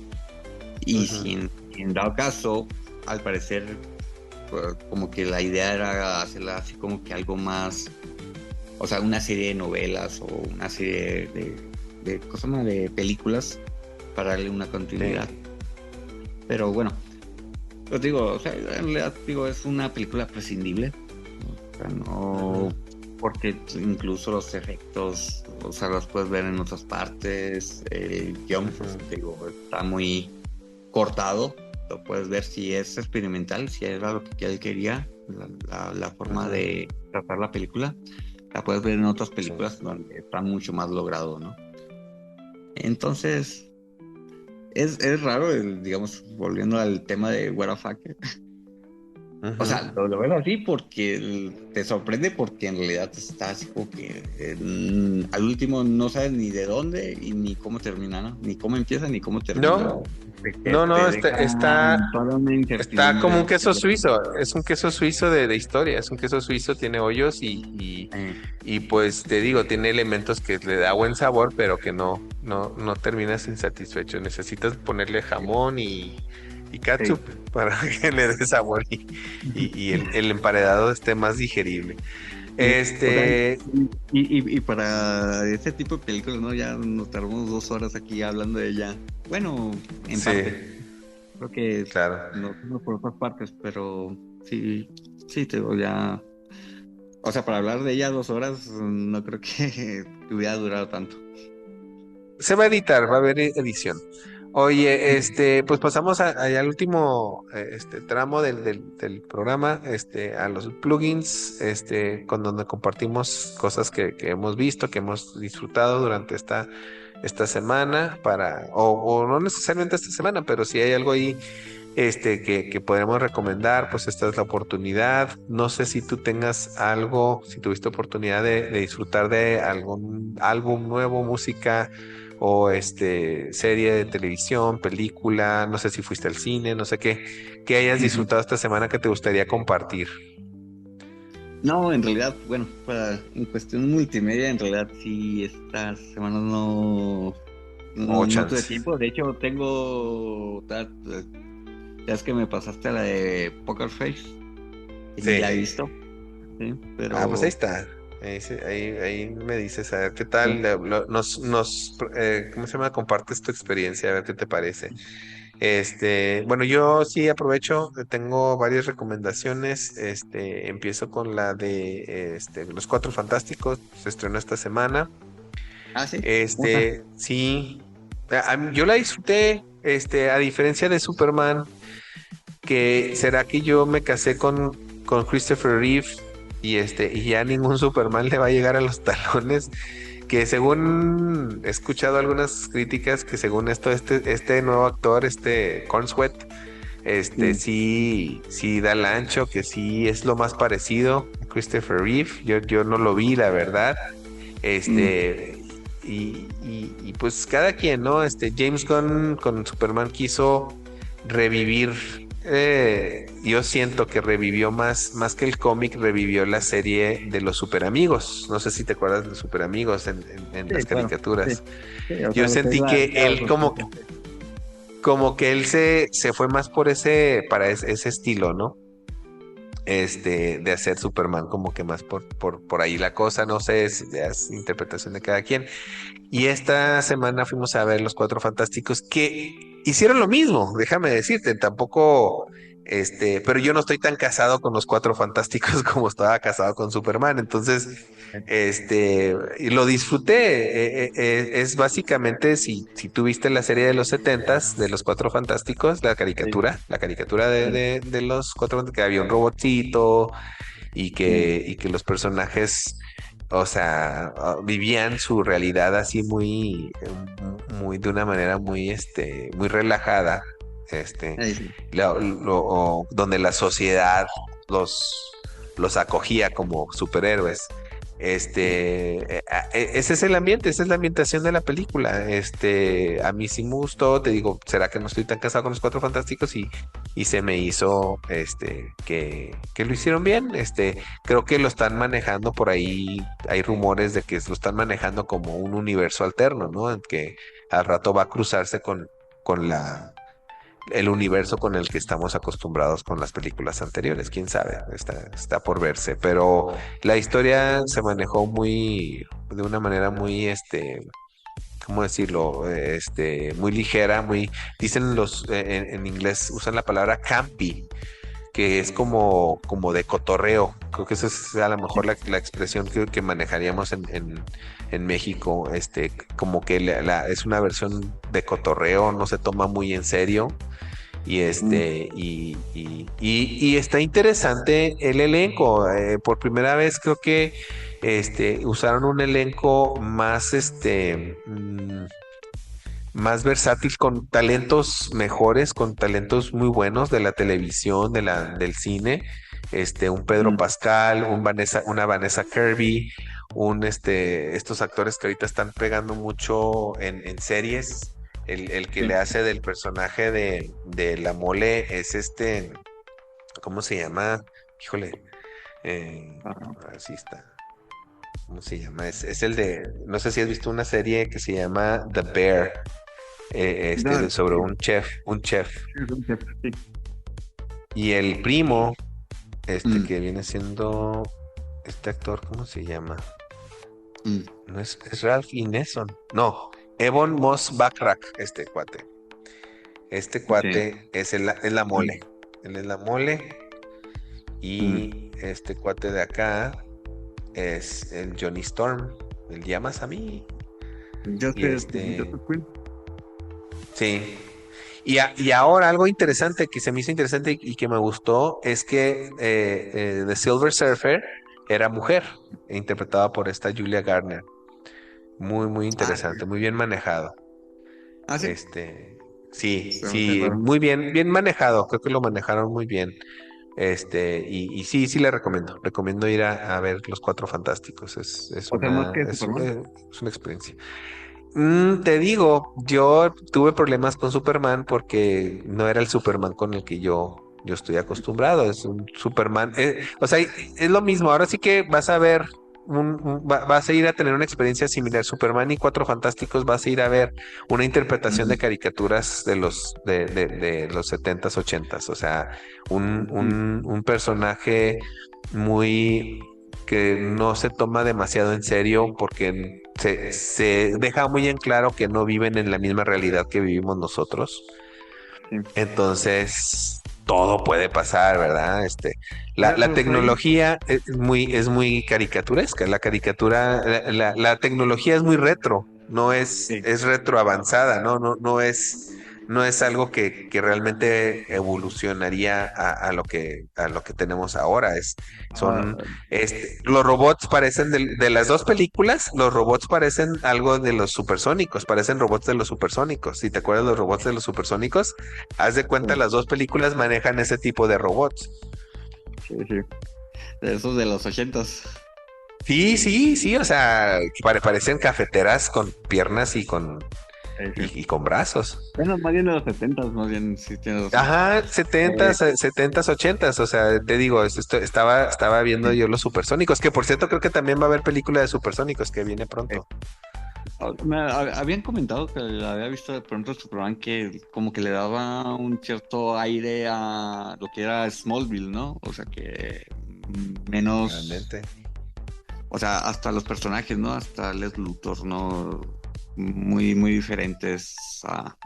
Y Ujú, si en dado caso al parecer, pues, como que la idea era hacerla así como que algo más, o sea, una serie de novelas o una serie ¿cómo se llama? De películas para darle una continuidad. Sí. Pero bueno, pues digo, o sea, en realidad digo, es una película prescindible. O sea, no, porque incluso los efectos, o sea, los puedes ver en otras partes. El guión, pues, digo, está muy cortado. Lo puedes ver si es experimental, si era lo que él quería, la forma de tratar la película. La puedes ver en otras películas donde está mucho más logrado, ¿no? Entonces, es raro, digamos, volviendo al tema de What a Fucker. O sea, lo veo así porque te sorprende, porque en realidad está así como que al último no sabes ni de dónde y ni cómo termina, ¿no? Ni cómo empieza ni cómo termina. No, está como un queso de- suizo, es un queso suizo de historia, es un queso suizo, tiene hoyos y pues te digo, tiene elementos que le da buen sabor, pero que no terminas insatisfecho. Necesitas ponerle jamón y catsup para que le dé sabor y el emparedado esté más digerible. O sea, y para este tipo de películas, ¿no? Ya nos tardamos 2 horas aquí hablando de ella. Bueno, en Sí, parte. Creo que claro. no por otras partes, pero sí, te digo, ya. O sea, para hablar de ella 2 horas, no creo que hubiera durado tanto. Se va a editar, va a haber edición. Oye, pues pasamos allá al último tramo del programa, a los plugins, con donde compartimos cosas que hemos visto, que hemos disfrutado durante esta semana, o no necesariamente esta semana, pero si hay algo ahí que podemos recomendar, pues esta es la oportunidad. No sé si tú tengas algo, si tuviste oportunidad de disfrutar de algún álbum nuevo, música o serie de televisión, película, no sé si fuiste al cine, no sé qué hayas disfrutado esta semana que te gustaría compartir. No, en realidad, bueno, en cuestión multimedia, en realidad sí, estas semanas Oh, no tuve chance. tiempo. De hecho, ya es que me pasaste a la de Poker Face y ni la he Sí. visto, sí, Pues ahí pero está. Ahí me dices, a ver qué tal, ¿cómo se llama? Compartes tu experiencia, a ver qué te parece. Bueno, yo sí aprovecho, tengo varias recomendaciones. Empiezo con la de Los Cuatro Fantásticos, se estrenó esta semana. sí, ¿cómo está? Sí, yo la disfruté, a diferencia de Superman, que será que yo me casé con Christopher Reeve y ya ningún Superman le va a llegar a los talones, que según he escuchado algunas críticas que según esto este nuevo actor, Cornsweet, sí da el ancho, que sí es lo más parecido a Christopher Reeve. Yo no lo vi, la verdad. Y pues cada quien, ¿no? James Gunn con Superman quiso revivir, yo siento que revivió más que el cómic, revivió la serie de los Super Amigos. No sé si te acuerdas de los Super Amigos en las Sí, claro, sí, caricaturas. sí, o sea, Yo lo que es sentí la que Liga de él la Justicia. como que él se fue más por para ese estilo, ¿no? De hacer Superman como que más por ahí la cosa, no sé, es interpretación de cada quien. Y esta semana fuimos a ver Los Cuatro Fantásticos que hicieron lo mismo, déjame decirte, tampoco, pero yo no estoy tan casado con Los Cuatro Fantásticos como estaba casado con Superman, entonces, y lo disfruté. Es básicamente, si tú viste la serie de los setentas de Los Cuatro Fantásticos, Sí, la caricatura de, sí, de los Cuatro, que había un robotcito sí, y que los personajes, o sea, vivían su realidad así muy de una manera muy relajada, sí. donde la sociedad los, los acogía como superhéroes. Ese es el ambiente, esa es la ambientación de la película. A mí sí me gustó, te digo, será que no estoy tan casado con los Cuatro Fantásticos y se me hizo, que lo hicieron bien. Creo que lo están manejando por ahí, hay rumores de que lo están manejando como un universo alterno, ¿no? En que al rato va a cruzarse con el universo con el que estamos acostumbrados con las películas anteriores. Quién sabe, está por verse. Pero la historia se manejó de una manera muy, ¿cómo decirlo? Muy ligera, dicen en inglés, usan la palabra campy, que es como de cotorreo. Creo que esa es a lo mejor la expresión que manejaríamos en México. Como que es una versión de cotorreo, no se toma muy en serio. Y está interesante el elenco. Por primera vez creo que usaron un elenco más versátil, con talentos mejores, con talentos muy buenos de la televisión, del cine. Un Pedro Pascal, una Vanessa Kirby, estos actores que ahorita están pegando mucho en series. El que le hace del personaje de la mole es ¿cómo se llama? Híjole, así está. ¿Cómo se llama? Es el no sé si has visto una serie que se llama The Bear, sobre un chef. Sí. Y el primo, que viene siendo este actor, ¿cómo se llama? No es Ralph Ineson, no, Evan Moss Backrack, este cuate. Este cuate es la mole. Él es la mole. Y este cuate de acá es el Johnny Storm. El llamas a mí. Sí. Y ahora algo interesante que se me hizo interesante y que me gustó es que The Silver Surfer era mujer, interpretada por esta Julia Garner. Muy, muy interesante, muy bien manejado. ¿Sí? Sí, muy bien manejado. Creo que lo manejaron muy bien. Y sí le recomiendo ir a ver Los Cuatro Fantásticos. Es una experiencia. Te digo, yo tuve problemas con Superman porque no era el Superman con el que yo estoy acostumbrado. Es un Superman. O sea, es lo mismo. Ahora sí que vas a ver, vas a ir a tener una experiencia similar. Superman y Cuatro Fantásticos, vas a ir a ver una interpretación de caricaturas de los 70s, 80s. O sea, un personaje muy que no se toma demasiado en serio, porque se deja muy en claro que no viven en la misma realidad que vivimos nosotros. Entonces, todo puede pasar, ¿verdad? La tecnología es muy caricaturesca. La tecnología es muy retro, es retro avanzada, no es algo que realmente evolucionaría a lo que tenemos ahora. Los robots parecen de las dos películas. Los robots parecen algo de los supersónicos, parecen robots de los supersónicos. Si te acuerdas de los robots de los supersónicos, haz de cuenta, las dos películas manejan ese tipo de robots. Sí. De esos de los 80s. Sí, o sea, parecen cafeteras con piernas y con brazos. Bueno, más bien de los 70s, más bien, sí tienes razón. Ajá, 70s, 80s, o sea, te digo, estaba viendo yo los supersónicos, que por cierto creo que también va a haber película de supersónicos que viene pronto. Habían comentado que había visto de pronto Superman que como que le daba un cierto aire a lo que era Smallville, ¿no? O sea, que menos... Realmente. O sea, hasta los personajes, ¿no? Hasta Les Luthor, ¿no? Muy, muy diferentes a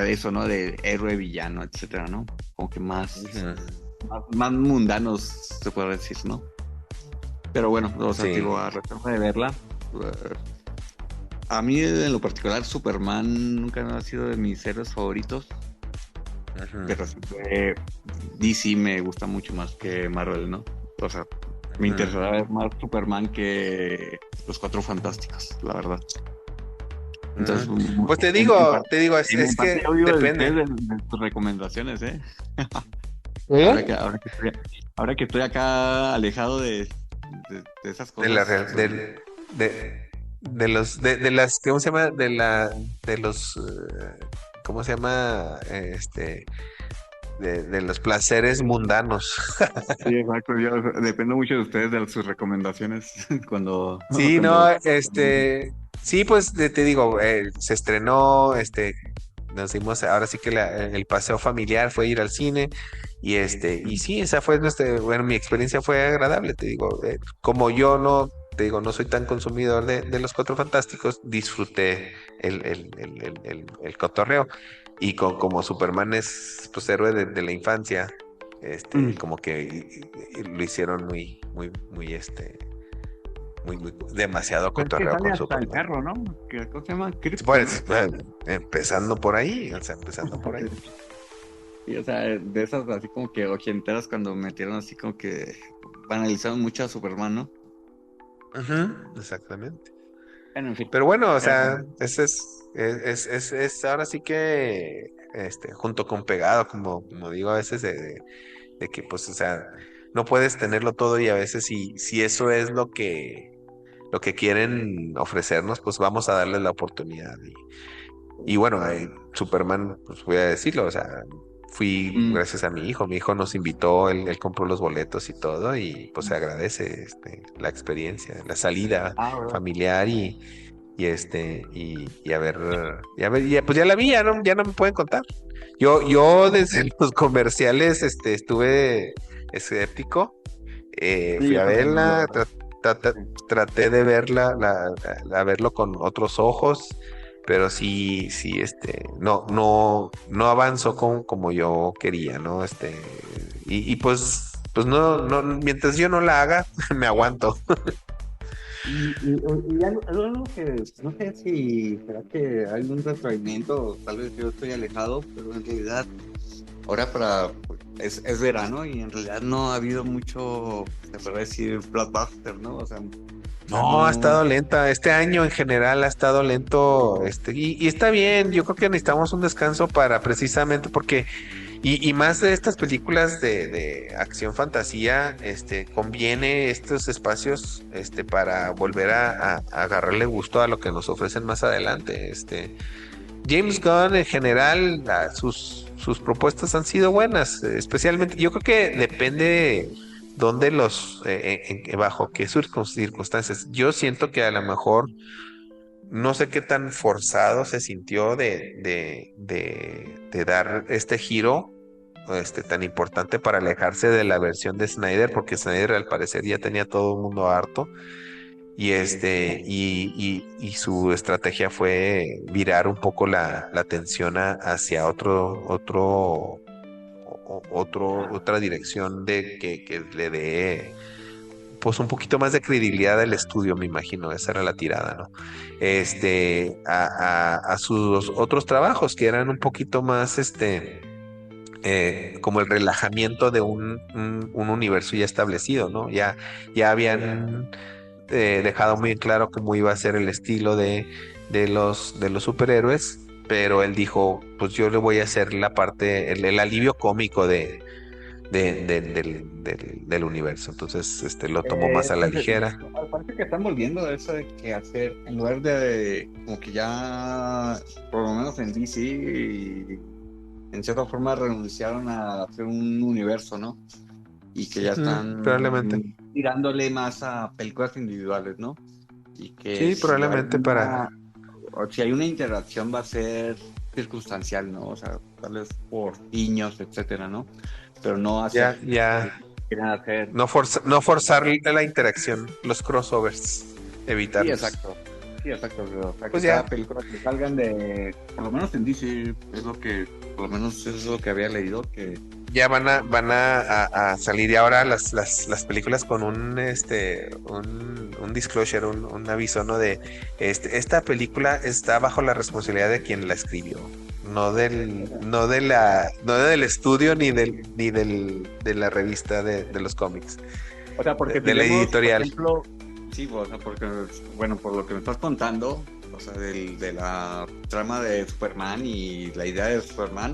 eso, ¿no? De héroe, villano, etcétera, ¿no? Como que más mundanos, se puede decir, ¿no? Pero bueno, o sea, digo, a retorno de verla, a mí en lo particular Superman nunca ha sido de mis héroes favoritos. Pero DC me gusta mucho más que Marvel, ¿no? O sea, me interesaba ver más Superman que los Cuatro Fantásticos, la verdad. Entonces, pues te digo, es que depende de tus recomendaciones, ¿eh? Ahora que estoy acá alejado de esas cosas. De las, ¿cómo se llama? De los, ¿cómo se llama? De los placeres mundanos. Sí, exacto. Yo dependo mucho de ustedes, de sus recomendaciones cuando... Sí, no, sí, pues te digo, se estrenó nos dimos, ahora sí que el paseo familiar fue ir al cine y sí, esa fue bueno, mi experiencia fue agradable, te digo, como yo no, te digo, no soy tan consumidor de los Cuatro Fantásticos, disfruté el cotorreo y como Superman es pues héroe de la infancia, como que lo hicieron muy demasiado Pues que cotorreo sale con hasta el Superman. perro, ¿no? ¿Cómo se llama? Krypton, Pues, ¿no? empezando por ahí, o sea, empezando por ahí. Y, o sea, de esas así como que ochenteras cuando metieron así como que banalizaron mucho a Superman, ¿no? Ujú, exactamente. Bueno, en fin. Pero bueno, o Ya, sea, ese es ahora sí que, junto con pegado, como digo a veces, de que, pues, o sea, no puedes tenerlo todo y a veces si eso es lo que quieren ofrecernos, pues vamos a darle la oportunidad. Y bueno, Superman, pues voy a decirlo, o sea, fui mm, gracias a mi hijo nos invitó, él compró los boletos y todo, y pues se agradece la experiencia, la salida ¿verdad? familiar y pues ya la vi, ya no me pueden contar. Yo desde los comerciales, estuve escéptico, Sí, fui yo a también, la verla, verdad. Sí. traté de verla, a verlo con otros ojos, pero sí, sí, no avanzó como yo quería, ¿no? Pues no, mientras yo no la haga, me aguanto. Y algo que no sé si será que hay un retraimiento, o tal vez yo estoy alejado, pero en realidad ahora es verano y en realidad no ha habido mucho, se puede decir, blockbuster, ¿no? O sea, No, ha no. estado lenta. Este año en general ha estado lento, y está bien. Yo creo que necesitamos un descanso para precisamente porque, y más de estas películas de acción fantasía, conviene estos espacios, para volver a agarrarle gusto a lo que nos ofrecen más adelante. James Gunn en general, sus propuestas han sido buenas, especialmente, yo creo que depende dónde bajo qué circunstancias. Yo siento que a lo mejor no sé qué tan forzado se sintió de dar este giro, tan importante para alejarse de la versión de Snyder, porque Snyder al parecer ya tenía todo el mundo harto. Y su estrategia fue virar un poco la atención hacia otra dirección que le dé pues un poquito más de credibilidad al estudio, me imagino, esa era la tirada, ¿no? A sus otros trabajos que eran un poquito más, como el relajamiento de un universo ya establecido, ¿no? Ya habían dejado muy claro cómo iba a ser el estilo de los superhéroes, pero él dijo, pues yo le voy a hacer la parte, el alivio cómico del universo. Entonces, lo tomó más a la Entonces, ligera. parece que están volviendo a eso de que hacer, en lugar de como que ya, por lo menos en DC, y en cierta forma renunciaron a hacer un universo, ¿no? Y que ya Probablemente. están tirándole más a películas individuales, ¿no? Y que Sí, si hay probablemente para... o si hay una interacción va a ser circunstancial, ¿no? O sea, tal vez por niños, etcétera, ¿no? Pero no hacer Ya, quieren hacer. no forzar la interacción, los crossovers, Sí, evitarlos. exacto. Sí, exacto. O sea, que Pues cada ya, película que salgan por lo menos en DC, por lo menos es lo que había leído, que ya van a salir ya ahora las películas con un disclosure, un aviso, ¿no? Esta película está bajo la responsabilidad de quien la escribió, no del estudio de la revista de los cómics, o sea, porque de la tenemos, por editorial. ejemplo, sí, o sea, porque, bueno, por lo que me estás contando, o sea, de la trama de Superman y la idea de Superman,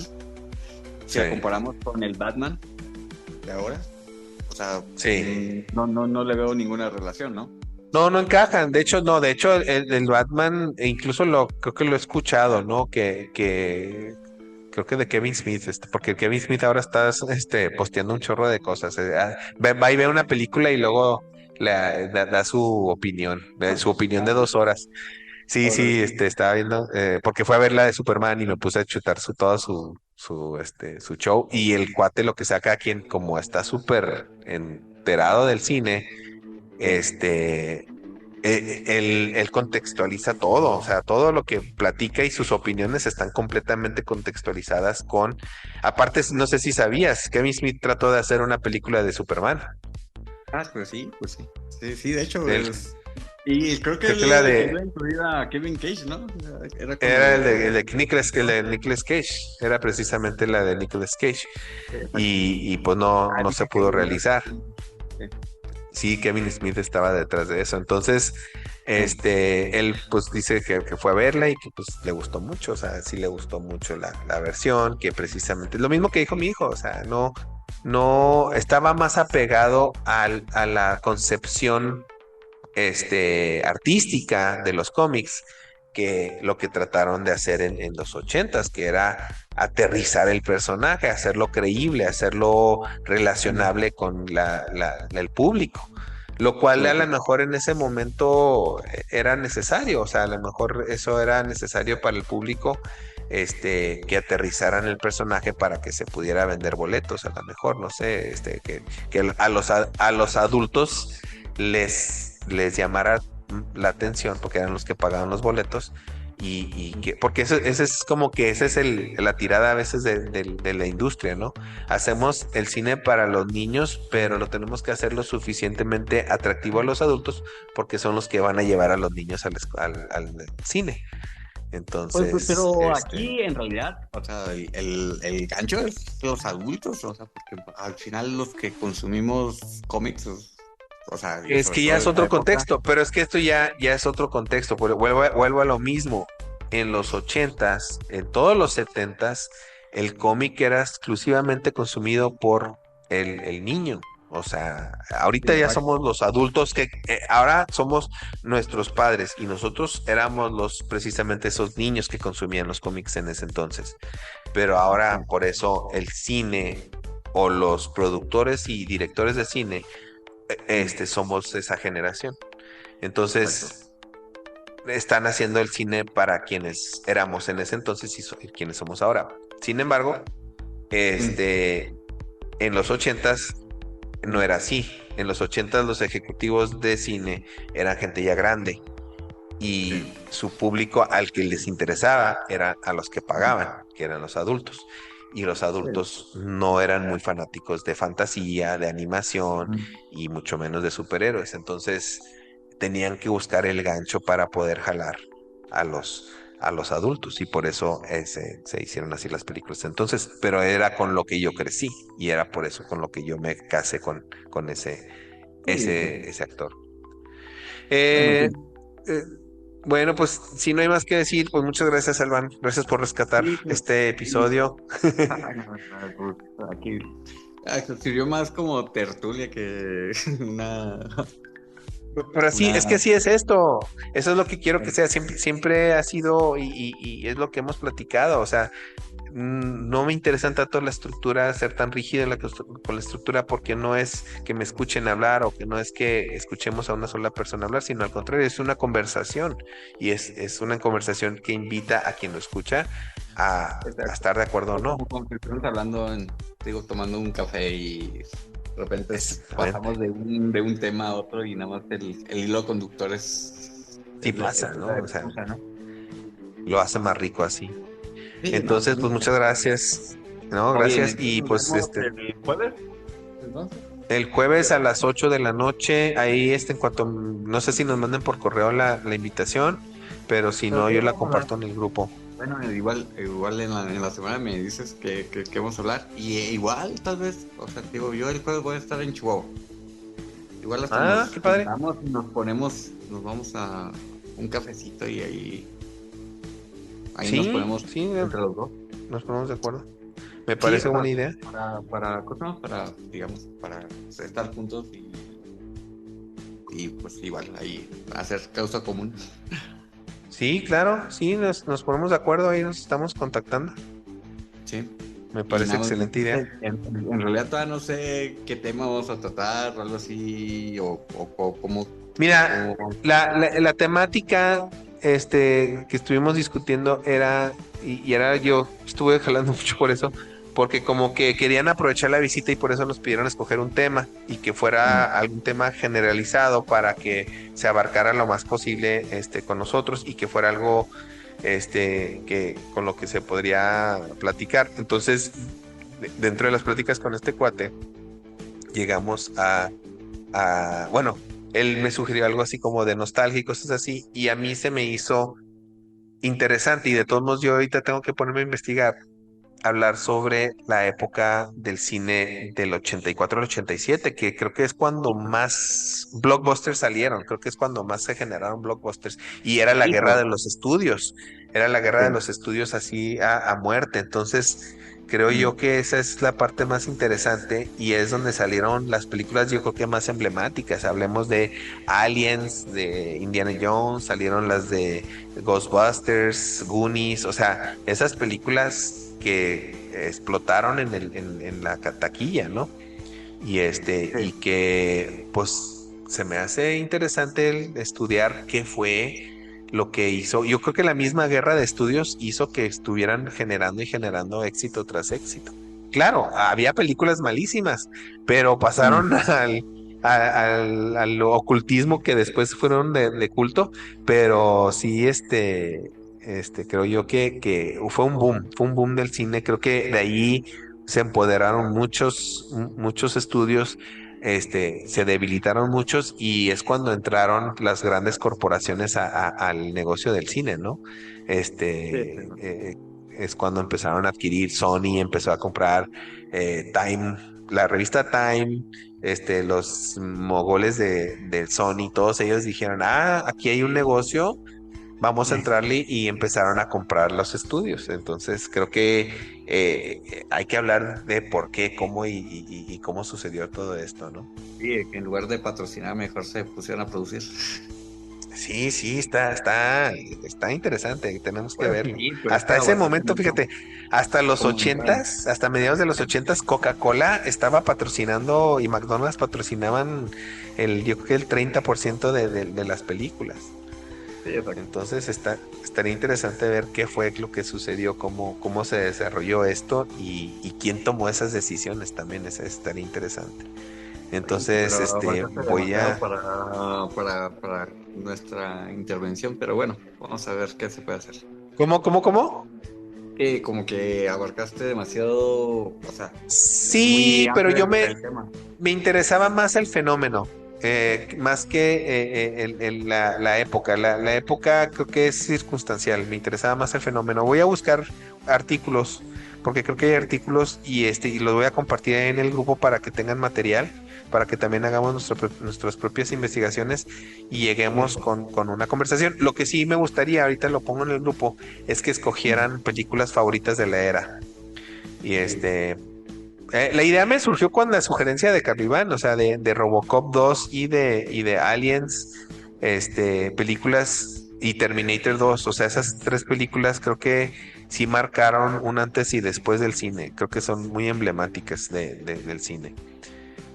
si Sí, la comparamos con el Batman de ahora, o sea, sí. no le veo ninguna relación, ¿no? No, no encajan. De hecho, no. De hecho, el Batman, e incluso creo que lo he escuchado, ¿no? Que creo que de Kevin Smith, porque Kevin Smith ahora está, posteando un chorro de cosas. Va y ve una película y luego da su opinión de 2 horas. Sí, estaba viendo, porque fue a ver la de Superman y me puse a chutar todo su show. Y el cuate lo que saca, quien como está súper enterado del cine, este, él contextualiza todo, o sea, todo lo que platica y sus opiniones están completamente contextualizadas con, aparte, no sé si sabías, Kevin Smith trató de hacer una película de Superman. Pues sí, pues sí. Sí, sí, de hecho, Él, y creo que creo que la él iba de a incluir a Kevin Cage, ¿no? Era Era como... el de Nicolas Cage, era precisamente la de Nicolas Cage, Exacto. y pues no se Dice que pudo no era... realizar. Sí. Sí, Kevin Smith estaba detrás de eso. Entonces, Sí. él pues dice que fue a verla y que pues le gustó mucho, o sea, sí le gustó mucho la versión, que precisamente, lo mismo que dijo mi hijo, o sea, no estaba más apegado a la concepción artística de los cómics que lo que trataron de hacer en los ochentas, que era aterrizar el personaje, hacerlo creíble, hacerlo relacionable con el público, lo cual a lo mejor en ese momento era necesario, o sea, a lo mejor eso era necesario para el público, que aterrizaran el personaje para que se pudiera vender boletos, a lo mejor, no sé, que a los adultos les llamara la atención, porque eran los que pagaban los boletos, y que, porque ese es como que esa es la tirada a veces de la industria, ¿no? Hacemos el cine para los niños, pero lo tenemos que hacer lo suficientemente atractivo a los adultos, porque son los que van a llevar a los niños al cine. Pues, Entonces, pero aquí en realidad, o sea, el gancho es los adultos, o sea, porque al final los que consumimos cómics, o sea, y es sobre que ya todo es de esa otro época, contexto, pero es que esto ya es otro contexto. Vuelvo a lo mismo. En los ochentas, en todos los setentas, el cómic era exclusivamente consumido por el niño. O sea, sí, ahorita ya exacto. somos los adultos que ahora somos nuestros padres y nosotros éramos precisamente esos niños que consumían los cómics en ese entonces. Pero ahora por eso el cine o los productores y directores de cine somos esa generación. Exacto. Entonces, están haciendo el cine para quienes éramos en ese entonces y quienes somos ahora. Sin embargo, Mm, en los ochentas no era así. En los ochentas los ejecutivos de cine eran gente ya grande sí. y su público al que les interesaba era a los que pagaban, que eran los adultos. Y los adultos no eran muy fanáticos de fantasía, de animación Mm. y mucho menos de superhéroes. Entonces tenían que buscar el gancho para poder jalar a los adultos y por eso se hicieron así las películas. Entonces, pero era con lo que yo crecí y era por eso con lo que yo me casé con Sí, sí. ese actor. Bueno, Eh, pues, eh, bueno, pues si no hay más que decir, pues muchas gracias, Alban. Gracias por rescatar sí, pues, este sí. episodio. Pues, aquí sirvió más como tertulia que una, Pero así, es que una, así es esto. Eso es lo que quiero que sea. Siempre ha sido y es lo que hemos platicado. O sea, no me interesan tanto la estructura, ser tan rígido con la estructura, porque no es que me escuchen hablar o que no es que escuchemos a una sola persona hablar, sino al contrario, es una conversación y es una conversación que invita a quien lo escucha a estar de acuerdo o no. como que estamos hablando, digo, tomando un café y de repente Exactamente. pasamos de un tema a otro y nada más el hilo conductor es, Sí es pasa, la ¿no? O sea, excusa, ¿no? lo hace más rico así. Sí, no, Entonces, pues muchas gracias. No, oye, gracias. entonces Y nos pues vemos el jueves, entonces. el jueves a las 8 de la noche, ahí en cuanto, no sé si nos manden por correo la invitación, pero si ¿Pero no, qué yo la vamos a hablar? comparto en el grupo. Bueno, igual en la semana me dices que vamos a hablar. Y igual, tal vez, o sea, digo, yo el jueves voy a estar en Chihuahua. Igual hasta Ah, nos qué padre. juntamos y nos vamos a un cafecito y ahí nos Sí, ponemos sí, entre los dos. nos ponemos de acuerdo. Me Sí, parece o sea, buena idea. cosas, para, digamos, para estar juntos y pues igual ahí hacer causa común. Sí, claro, sí, nos ponemos de acuerdo, ahí nos estamos contactando. Sí. Me Y parece nada más, excelente idea. en realidad todavía no sé qué tema vamos a tratar o algo así, o cómo, Mira, la temática que estuvimos discutiendo era, y era yo estuve jalando mucho por eso, porque como que querían aprovechar la visita y por eso nos pidieron escoger un tema y que fuera algún tema generalizado para que se abarcara lo más posible con nosotros y que fuera algo que con lo que se podría platicar. Entonces, dentro de las pláticas con este cuate, llegamos bueno, él me sugirió algo así como de nostalgia y cosas así, y a mí se me hizo interesante, y de todos modos yo ahorita tengo que ponerme a investigar, hablar sobre la época del cine del 84 al 87, que creo que es cuando más blockbusters salieron, creo que es cuando más se generaron blockbusters, y era la guerra de los estudios, era la guerra de los estudios así a muerte. Entonces creo yo que esa es la parte más interesante y es donde salieron las películas, yo creo que más emblemáticas. Hablemos de Aliens, de Indiana Jones, salieron las de Ghostbusters, Goonies, o sea, esas películas que explotaron en la taquilla, ¿no? Y y que pues se me hace interesante el estudiar qué fue lo que hizo. Yo creo que la misma guerra de estudios hizo que estuvieran generando y generando éxito tras éxito. Claro, había películas malísimas, pero pasaron al ocultismo que después fueron de culto, pero sí, creo yo que fue un boom del cine. Creo que de ahí se empoderaron muchos estudios, se debilitaron muchos y es cuando entraron las grandes corporaciones al negocio del cine, ¿no? Es cuando empezaron a adquirir. Sony empezó a comprar Time, la revista Time, los mogoles de Sony, todos ellos dijeron, aquí hay un negocio, vamos a entrarle, y empezaron a comprar los estudios. Entonces creo que hay que hablar de por qué, cómo y cómo sucedió todo esto, ¿no? Sí, que en lugar de patrocinar mejor se pusieron a producir. Sí, está interesante, tenemos que verlo. Sí, pero Hasta ese momento, fíjate, hasta los Como 80s, hasta mediados de los 80s, Coca-Cola estaba patrocinando y McDonald's patrocinaban yo creo que el 30% de las películas. Sí, exacto. Entonces estaría interesante ver qué fue lo que sucedió, cómo se desarrolló esto y quién tomó esas decisiones también. Estaría interesante. Entonces, voy a... para nuestra intervención, pero bueno, vamos a ver qué se puede hacer. ¿Cómo? Como que abarcaste demasiado, o sea, Sí, muy pero amplio yo el tema. me interesaba más el fenómeno, más que la época. La época creo que es circunstancial, me interesaba más el fenómeno. Voy a buscar artículos, porque creo que hay artículos y los voy a compartir en el grupo para que tengan material, para que también hagamos nuestras propias investigaciones y lleguemos con una conversación. Lo que sí me gustaría, ahorita lo pongo en el grupo, es que escogieran películas favoritas de la era. Y la idea me surgió con la sugerencia de Carliván, o sea, de Robocop 2 y de Aliens, películas, y Terminator 2, o sea, esas tres películas creo que sí marcaron un antes y después del cine, creo que son muy emblemáticas del cine.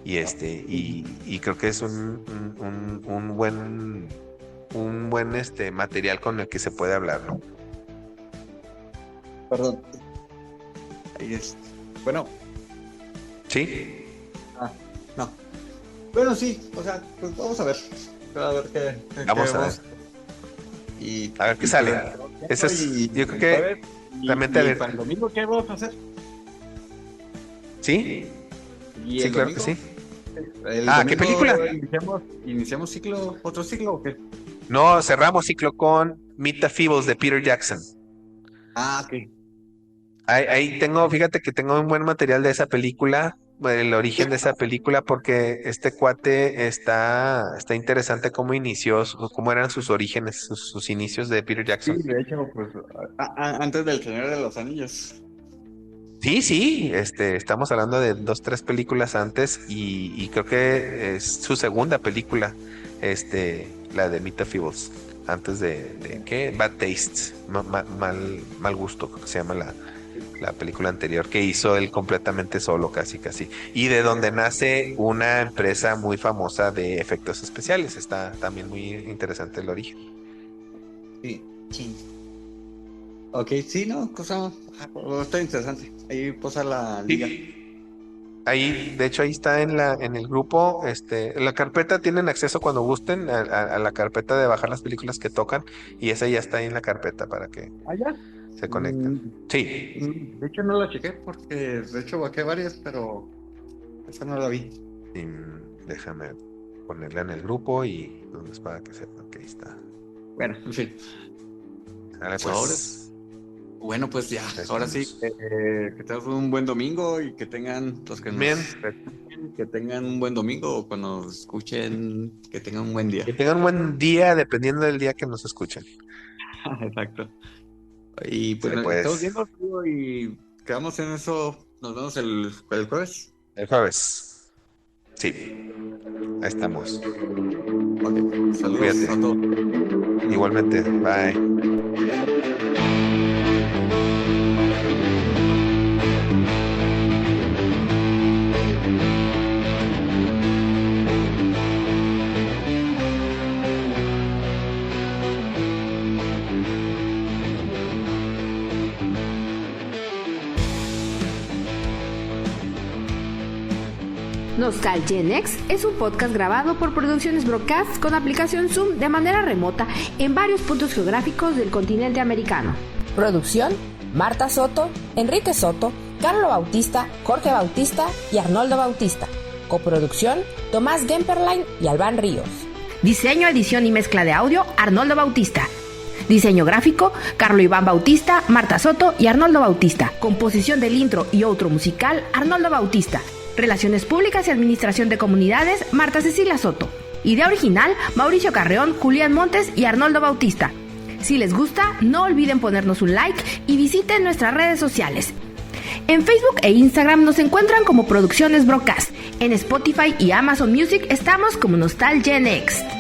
Y creo que es un buen material con el que se puede hablar, ¿no? Perdón. Ahí es. Bueno. ¿Sí? No. Bueno, sí, o sea, pues vamos a ver. A ver qué Vamos a ver. vemos. Y, A ver qué sale. Eso es, yo creo que también te para el domingo, ¿qué vamos a hacer? ¿Sí? ¿Y Sí, el claro que domingo? sí. ¿El ¿Qué domingo película? ¿Iniciamos otro ciclo o qué? No, cerramos ciclo con Meet the Feebles de Peter Jackson. Ok. Ahí tengo, fíjate que tengo un buen material de esa película, el origen de esa película, porque este cuate está interesante cómo inició, cómo eran sus orígenes, sus inicios de Peter Sí, Jackson. de hecho, pues antes del Señor de los Anillos. Sí, estamos hablando de 2, 3 películas antes y creo que es su segunda película, la de Meet the Feebles, antes de ¿qué? Bad Taste, mal gusto, creo que se llama la película anterior, que hizo él completamente solo, casi. Y de donde nace una empresa muy famosa de efectos especiales. Está también muy interesante el origen. Sí. Ok, sí, no, está interesante. Ahí posa la liga. Sí. Ahí, de hecho, ahí está en el grupo, la carpeta, tienen acceso cuando gusten a la carpeta de bajar las películas que tocan, y esa ya está ahí en la carpeta para que ¿Allá? se conecten. Sí. De hecho no la chequé porque de hecho bajé varias, pero esa no la vi. Y, déjame ponerla en el grupo y donde es para que sepan que ahí está. Bueno, en fin. Dale, pues. Bueno, pues ya, ahora sí, que tengan un buen domingo y que tengan los que nos escuchen, que tengan un buen domingo, o cuando nos escuchen, que tengan un buen día. Que tengan un buen día dependiendo del día que nos escuchen. Exacto. Y pues, Pues. estamos viendo tío, y quedamos en eso. Nos vemos el jueves. El jueves. Sí. Ahí estamos. Ok, saludos Cuídate. a todos. Igualmente. Bye. Nostalgenex es un podcast grabado por Producciones Broadcast con aplicación Zoom de manera remota en varios puntos geográficos del continente americano. Producción: Marta Soto, Enrique Soto, Carlo Bautista, Jorge Bautista y Arnoldo Bautista. Coproducción: Tomás Gemperlein y Albán Ríos. Diseño, edición y mezcla de audio: Arnoldo Bautista. Diseño gráfico: Carlo Iván Bautista, Marta Soto y Arnoldo Bautista. Composición del intro y outro musical: Arnoldo Bautista. Relaciones Públicas y Administración de Comunidades: Marta Cecilia Soto. Idea original: Mauricio Carreón, Julián Montes y Arnoldo Bautista. Si les gusta, no olviden ponernos un like y visiten nuestras redes sociales. En Facebook e Instagram nos encuentran como Producciones Broadcast. En Spotify y Amazon Music estamos como Nostalgenext.